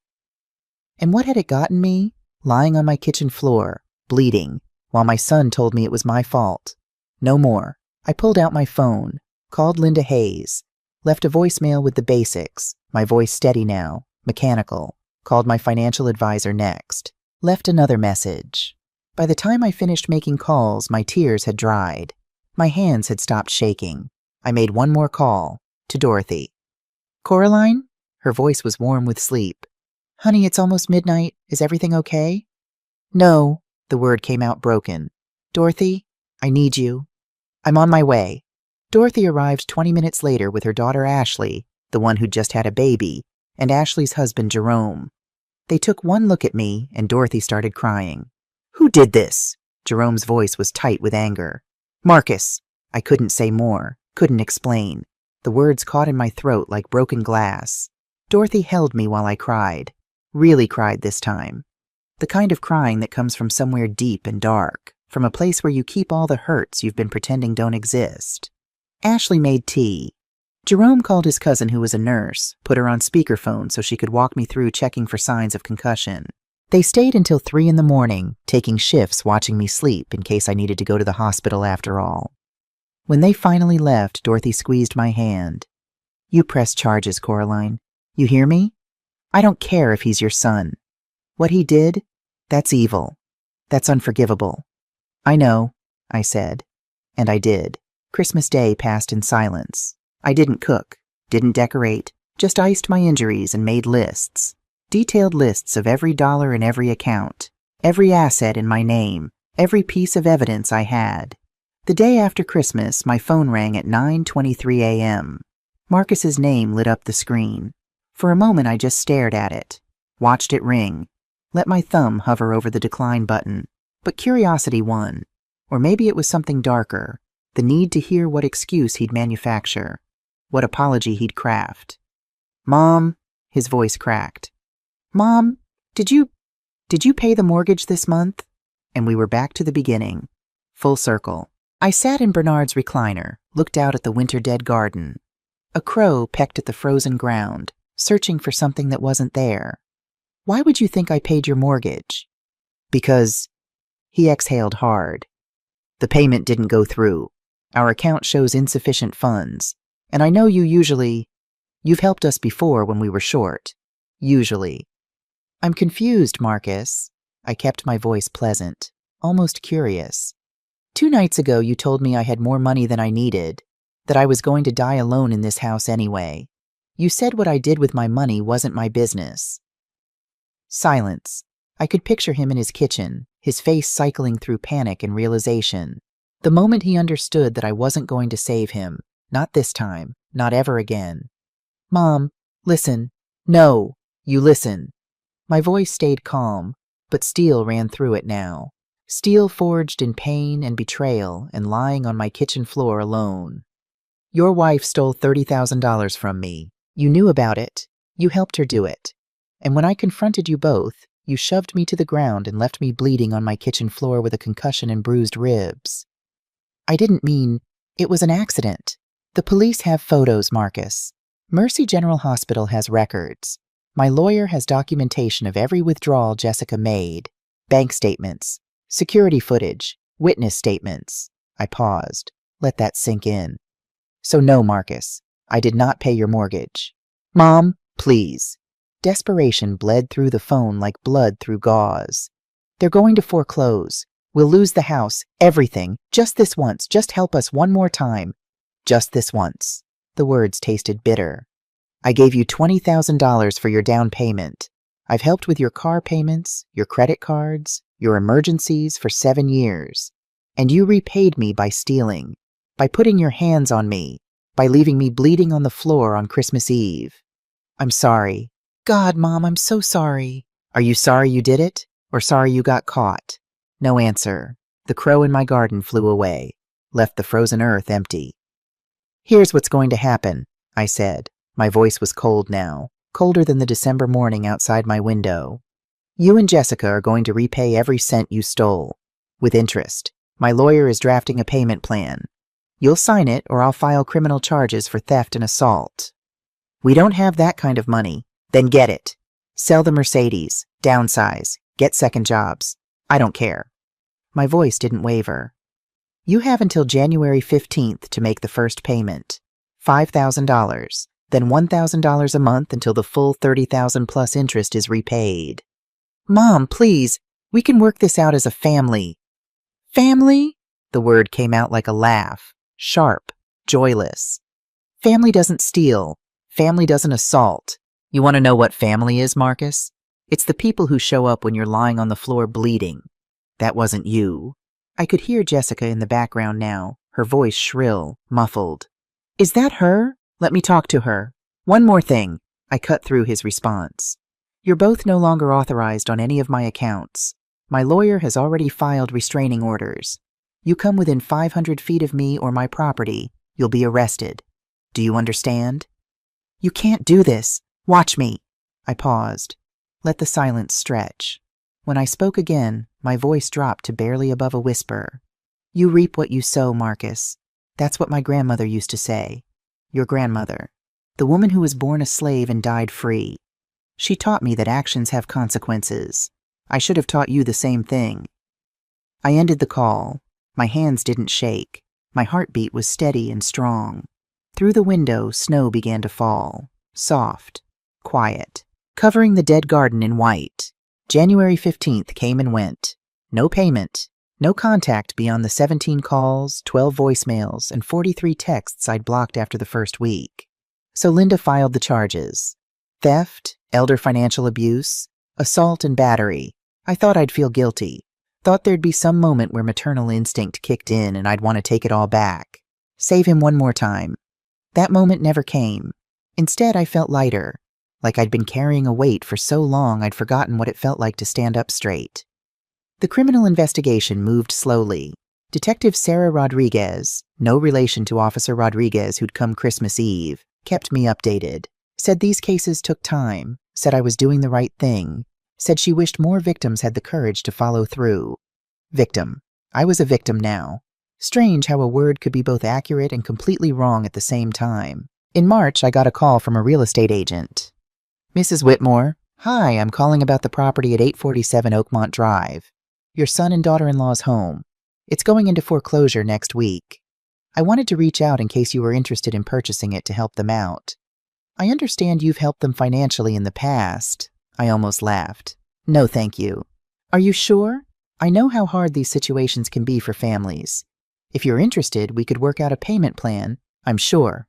And what had it gotten me? Lying on my kitchen floor, bleeding, while my son told me it was my fault. No more. I pulled out my phone, called Linda Hayes, left a voicemail with the basics, my voice steady now, mechanical, called my financial advisor next, left another message. By the time I finished making calls, my tears had dried. My hands had stopped shaking. I made one more call, to Dorothy. "Coraline?" Her voice was warm with sleep. "Honey, it's almost midnight. Is everything okay?" "No," the word came out broken. "Dorothy, I need you. I'm on my way." Dorothy arrived 20 minutes later with her daughter Ashley, the one who'd just had a baby, and Ashley's husband Jerome. They took one look at me, and Dorothy started crying. "Who did this?" Jerome's voice was tight with anger. "Marcus." I couldn't say more, couldn't explain. The words caught in my throat like broken glass. Dorothy held me while I cried. Really cried this time. The kind of crying that comes from somewhere deep and dark, from a place where you keep all the hurts you've been pretending don't exist. Ashley made tea. Jerome called his cousin who was a nurse, put her on speakerphone so she could walk me through checking for signs of concussion. They stayed until 3 in the morning, taking shifts watching me sleep in case I needed to go to the hospital after all. When they finally left, Dorothy squeezed my hand. "You press charges, Coraline. You hear me? I don't care if he's your son. What he did, that's evil. That's unforgivable." "I know," I said. And I did. Christmas Day passed in silence. I didn't cook, didn't decorate, just iced my injuries and made lists. Detailed lists of every dollar in every account, every asset in my name, every piece of evidence I had. The day after Christmas, my phone rang at 9:23 a.m. Marcus's name lit up the screen. For a moment, I just stared at it, watched it ring, let my thumb hover over the decline button. But curiosity won. Or maybe it was something darker, the need to hear what excuse he'd manufacture, what apology he'd craft. "Mom," his voice cracked. "Mom, did you pay the mortgage this month?" And we were back to the beginning, full circle. I sat in Bernard's recliner, looked out at the winter-dead garden. A crow pecked at the frozen ground, searching for something that wasn't there. "Why would you think I paid your mortgage?" "Because..." He exhaled hard. "The payment didn't go through. Our account shows insufficient funds. And I know you've helped us before when we were short. Usually." "I'm confused, Marcus." I kept my voice pleasant, almost curious. 2 nights ago you told me I had more money than I needed, that I was going to die alone in this house anyway. You said what I did with my money wasn't my business." Silence. I could picture him in his kitchen, his face cycling through panic and realization. The moment he understood that I wasn't going to save him, not this time, not ever again. Mom, listen. No, you listen. My voice stayed calm, but steel ran through it now. Steel forged in pain and betrayal and lying on my kitchen floor alone. Your wife stole $30,000 from me. You knew about it. You helped her do it. And when I confronted you both, you shoved me to the ground and left me bleeding on my kitchen floor with a concussion and bruised ribs. I didn't mean. It was an accident. The police have photos, Marcus. Mercy General Hospital has records. My lawyer has documentation of every withdrawal Jessica made. Bank statements, security footage, witness statements. I paused. Let that sink in. So no, Marcus, I did not pay your mortgage. Mom, please. Desperation bled through the phone like blood through gauze. They're going to foreclose. We'll lose the house, everything. Just this once. Just help us one more time. Just this once. The words tasted bitter. I gave you $20,000 for your down payment. I've helped with your car payments, your credit cards, your emergencies for 7 years. And you repaid me by stealing, by putting your hands on me, by leaving me bleeding on the floor on Christmas Eve. I'm sorry. God, Mom, I'm so sorry. Are you sorry you did it, or sorry you got caught? No answer. The crow in my garden flew away, left the frozen earth empty. Here's what's going to happen, I said. My voice was cold now, colder than the December morning outside my window. You and Jessica are going to repay every cent you stole, with interest. My lawyer is drafting a payment plan. You'll sign it, or I'll file criminal charges for theft and assault. We don't have that kind of money. Then get it. Sell the Mercedes, downsize, get second jobs. I don't care. My voice didn't waver. You have until January 15th to make the first payment. $5,000, then $1,000 a month until the full $30,000 plus interest is repaid. Mom, please, we can work this out as a family. Family? The word came out like a laugh, sharp, joyless. Family doesn't steal. Family doesn't assault. You want to know what family is, Marcus? It's the people who show up when you're lying on the floor bleeding. That wasn't you. I could hear Jessica in the background now, her voice shrill, muffled. Is that her? Let me talk to her. One more thing. I cut through his response. You're both no longer authorized on any of my accounts. My lawyer has already filed restraining orders. You come within 500 feet of me or my property, you'll be arrested. Do you understand? You can't do this. Watch me. I paused. Let the silence stretch. When I spoke again, my voice dropped to barely above a whisper. You reap what you sow, Marcus. That's what my grandmother used to say. Your grandmother. The woman who was born a slave and died free. She taught me that actions have consequences. I should have taught you the same thing. I ended the call. My hands didn't shake. My heartbeat was steady and strong. Through the window, snow began to fall. Soft. Quiet. Covering the dead garden in white. January 15th came and went. No payment. No contact beyond the 17 calls, 12 voicemails, and 43 texts I'd blocked after the first week. So Linda filed the charges. Theft, elder financial abuse, assault and battery. I thought I'd feel guilty. Thought there'd be some moment where maternal instinct kicked in and I'd want to take it all back. Save him one more time. That moment never came. Instead, I felt lighter. Like I'd been carrying a weight for so long I'd forgotten what it felt like to stand up straight. The criminal investigation moved slowly. Detective Sarah Rodriguez, no relation to Officer Rodriguez who'd come Christmas Eve, kept me updated. Said these cases took time, said I was doing the right thing, said she wished more victims had the courage to follow through. Victim. I was a victim now. Strange how a word could be both accurate and completely wrong at the same time. In March, I got a call from a real estate agent. Mrs. Whitmore, hi, I'm calling about the property at 847 Oakmont Drive. Your son and daughter-in-law's home. It's going into foreclosure next week. I wanted to reach out in case you were interested in purchasing it to help them out. I understand you've helped them financially in the past. I almost laughed. No, thank you. Are you sure? I know how hard these situations can be for families. If you're interested, we could work out a payment plan, I'm sure.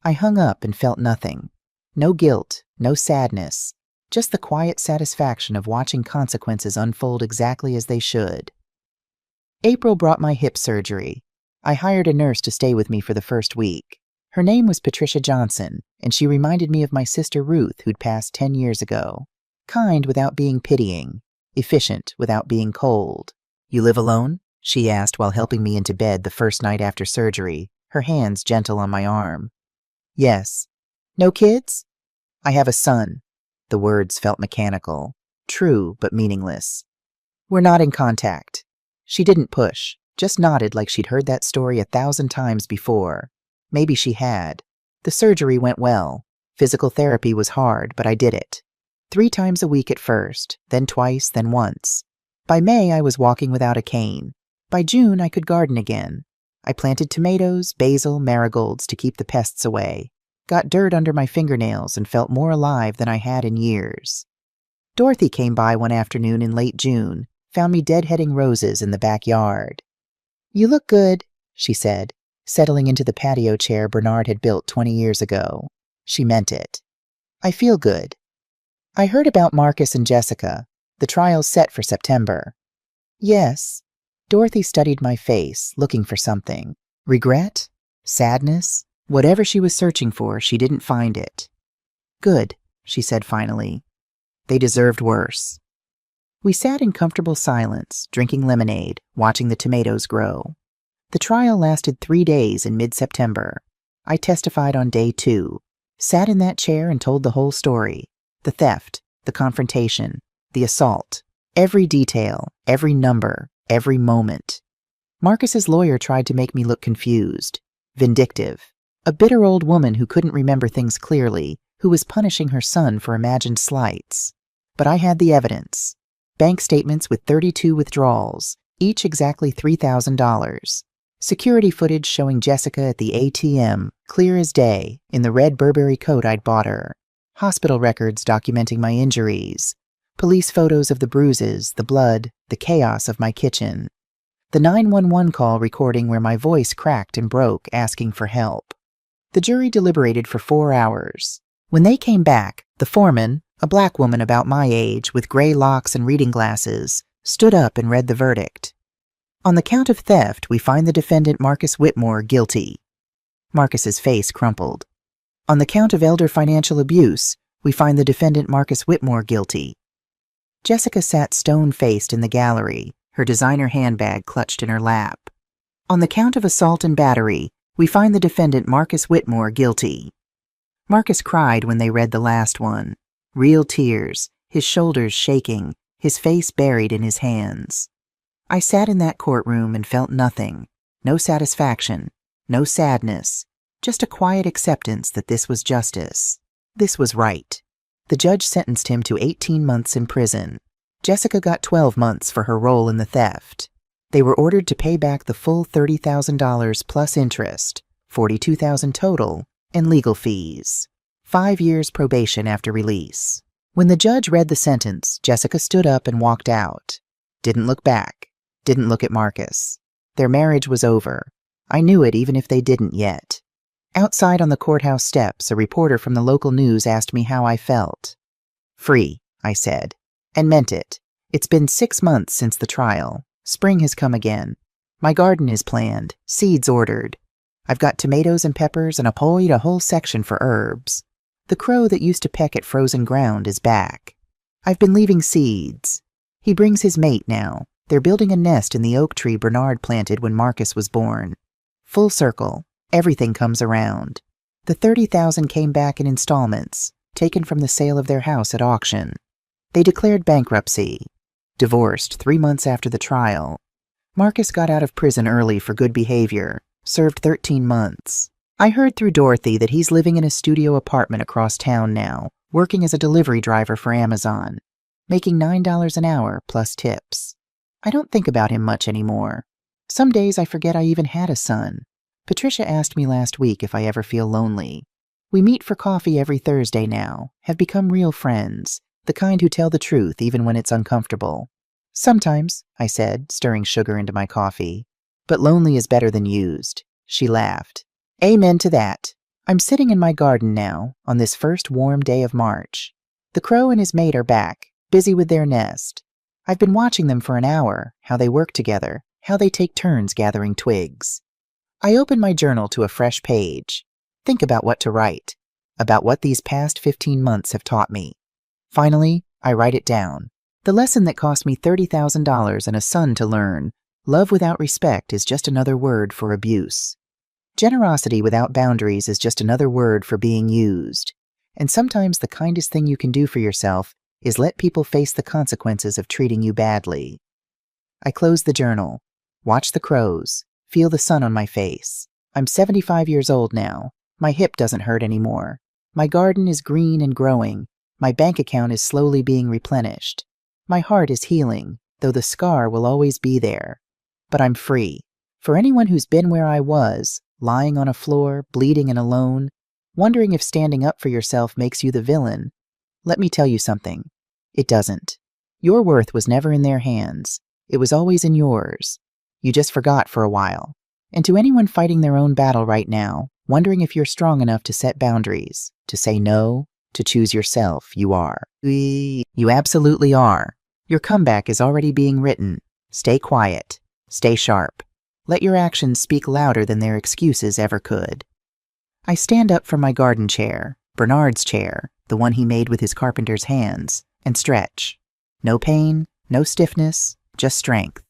I hung up and felt nothing. No guilt, no sadness. just the quiet satisfaction of watching consequences unfold exactly as they should. April brought my hip surgery. I hired a nurse to stay with me for the first week. Her name was Patricia Johnson, and she reminded me of my sister Ruth, who'd passed 10 years ago. Kind without being pitying, efficient without being cold. "You live alone?" she asked while helping me into bed the first night after surgery, her hands gentle on my arm. "Yes." "No kids?" "I have a son." The words felt mechanical, true but meaningless. "We're not in contact." She didn't push, just nodded like she'd heard that story 1,000 times before. Maybe she had. The surgery went well. Physical therapy was hard, but I did it. 3 times a week at first, then twice, then once. By May, I was walking without a cane. By June, I could garden again. I planted tomatoes, basil, marigolds to keep the pests away. Got dirt under my fingernails and felt more alive than I had in years. Dorothy came by one afternoon in late June, found me deadheading roses in the backyard. "You look good," she said, settling into the patio chair Bernard had built 20 years ago. She meant it. "I feel good." "I heard about Marcus and Jessica. The trial's set for September." "Yes." Dorothy studied my face, looking for something. Regret? Sadness? Whatever she was searching for, she didn't find it. "Good," she said finally. "They deserved worse." We sat in comfortable silence, drinking lemonade, watching the tomatoes grow. The trial lasted 3 days in mid-September. I testified on day 2, sat in that chair and told the whole story. The theft, the confrontation, the assault, every detail, every number, every moment. Marcus's lawyer tried to make me look confused, vindictive, a bitter old woman who couldn't remember things clearly, who was punishing her son for imagined slights. But I had the evidence. Bank statements with 32 withdrawals, each exactly $3,000. Security footage showing Jessica at the ATM, clear as day, in the red Burberry coat I'd bought her. Hospital records documenting my injuries. Police photos of the bruises, the blood, the chaos of my kitchen. The 911 call recording where my voice cracked and broke, asking for help. The jury deliberated for 4 hours. When they came back, the foreman, a black woman about my age with gray locks and reading glasses, stood up and read the verdict. On the count of theft, we find the defendant Marcus Whitmore guilty. Marcus's face crumpled. On the count of elder financial abuse, we find the defendant Marcus Whitmore guilty. Jessica sat stone-faced in the gallery, her designer handbag clutched in her lap. On the count of assault and battery, we find the defendant Marcus Whitmore guilty. Marcus cried when they read the last one. Real tears, his shoulders shaking, his face buried in his hands. I sat in that courtroom and felt nothing. No satisfaction, no sadness, just a quiet acceptance that this was justice. This was right. The judge sentenced him to 18 months in prison. Jessica got 12 months for her role in the theft. They were ordered to pay back the full $30,000 plus interest, $42,000 total, and legal fees. 5 years probation after release. When the judge read the sentence, Jessica stood up and walked out. Didn't look back. Didn't look at Marcus. Their marriage was over. I knew it even if they didn't yet. Outside on the courthouse steps, a reporter from the local news asked me how I felt. "Free," I said, and meant it. It's been 6 months since the trial. Spring has come again. My garden is planned, seeds ordered. I've got tomatoes and peppers and a whole section for herbs. The crow that used to peck at frozen ground is back. I've been leaving seeds. He brings his mate now. They're building a nest in the oak tree Bernard planted when Marcus was born. Full circle. Everything comes around. The $30,000 came back in installments, taken from the sale of their house at auction. They declared bankruptcy. Divorced 3 months after the trial. Marcus got out of prison early for good behavior, served 13 months. I heard through Dorothy that he's living in a studio apartment across town now, working as a delivery driver for Amazon, making $9 an hour plus tips. I don't think about him much anymore. Some days I forget I even had a son. Patricia asked me last week if I ever feel lonely. We meet for coffee every Thursday now, have become real friends, the kind who tell the truth even when it's uncomfortable. "Sometimes," I said, stirring sugar into my coffee. "But lonely is better than used." She laughed. "Amen to that. I'm sitting in my garden now, on this first warm day of March. The crow and his mate are back, busy with their nest. I've been watching them for an hour, how they work together, how they take turns gathering twigs. I open my journal to a fresh page. Think about what to write, about what these past 15 months have taught me. Finally, I write it down. The lesson that cost me $30,000 and a son to learn: love without respect is just another word for abuse. Generosity without boundaries is just another word for being used. And sometimes the kindest thing you can do for yourself is let people face the consequences of treating you badly. I close the journal, watch the crows, feel the sun on my face. I'm 75 years old now. My hip doesn't hurt anymore. My garden is green and growing. My bank account is slowly being replenished. My heart is healing, though the scar will always be there. But I'm free. For anyone who's been where I was, lying on a floor, bleeding and alone, wondering if standing up for yourself makes you the villain, let me tell you something. It doesn't. Your worth was never in their hands. It was always in yours. You just forgot for a while. And to anyone fighting their own battle right now, wondering if you're strong enough to set boundaries, to say no, to choose yourself, you are. You absolutely are. Your comeback is already being written. Stay quiet. Stay sharp. Let your actions speak louder than their excuses ever could. I stand up from my garden chair, Bernard's chair, the one he made with his carpenter's hands, and stretch. No pain, no stiffness, just strength.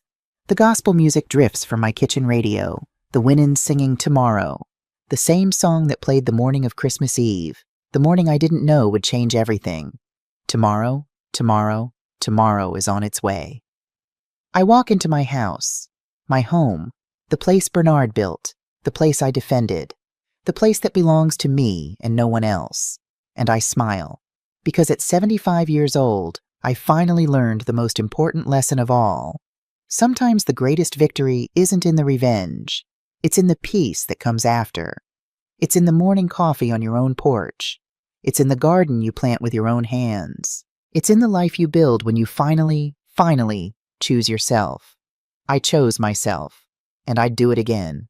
The gospel music drifts from my kitchen radio, the Winans singing Tomorrow, the same song that played the morning of Christmas Eve, the morning I didn't know would change everything. Tomorrow, tomorrow, tomorrow is on its way. I walk into my house, my home, the place Bernard built, the place I defended, the place that belongs to me and no one else. And I smile, because at 75 years old, I finally learned the most important lesson of all. Sometimes the greatest victory isn't in the revenge. It's in the peace that comes after. It's in the morning coffee on your own porch. It's in the garden you plant with your own hands. It's in the life you build when you finally choose yourself. I chose myself, and I'd do it again.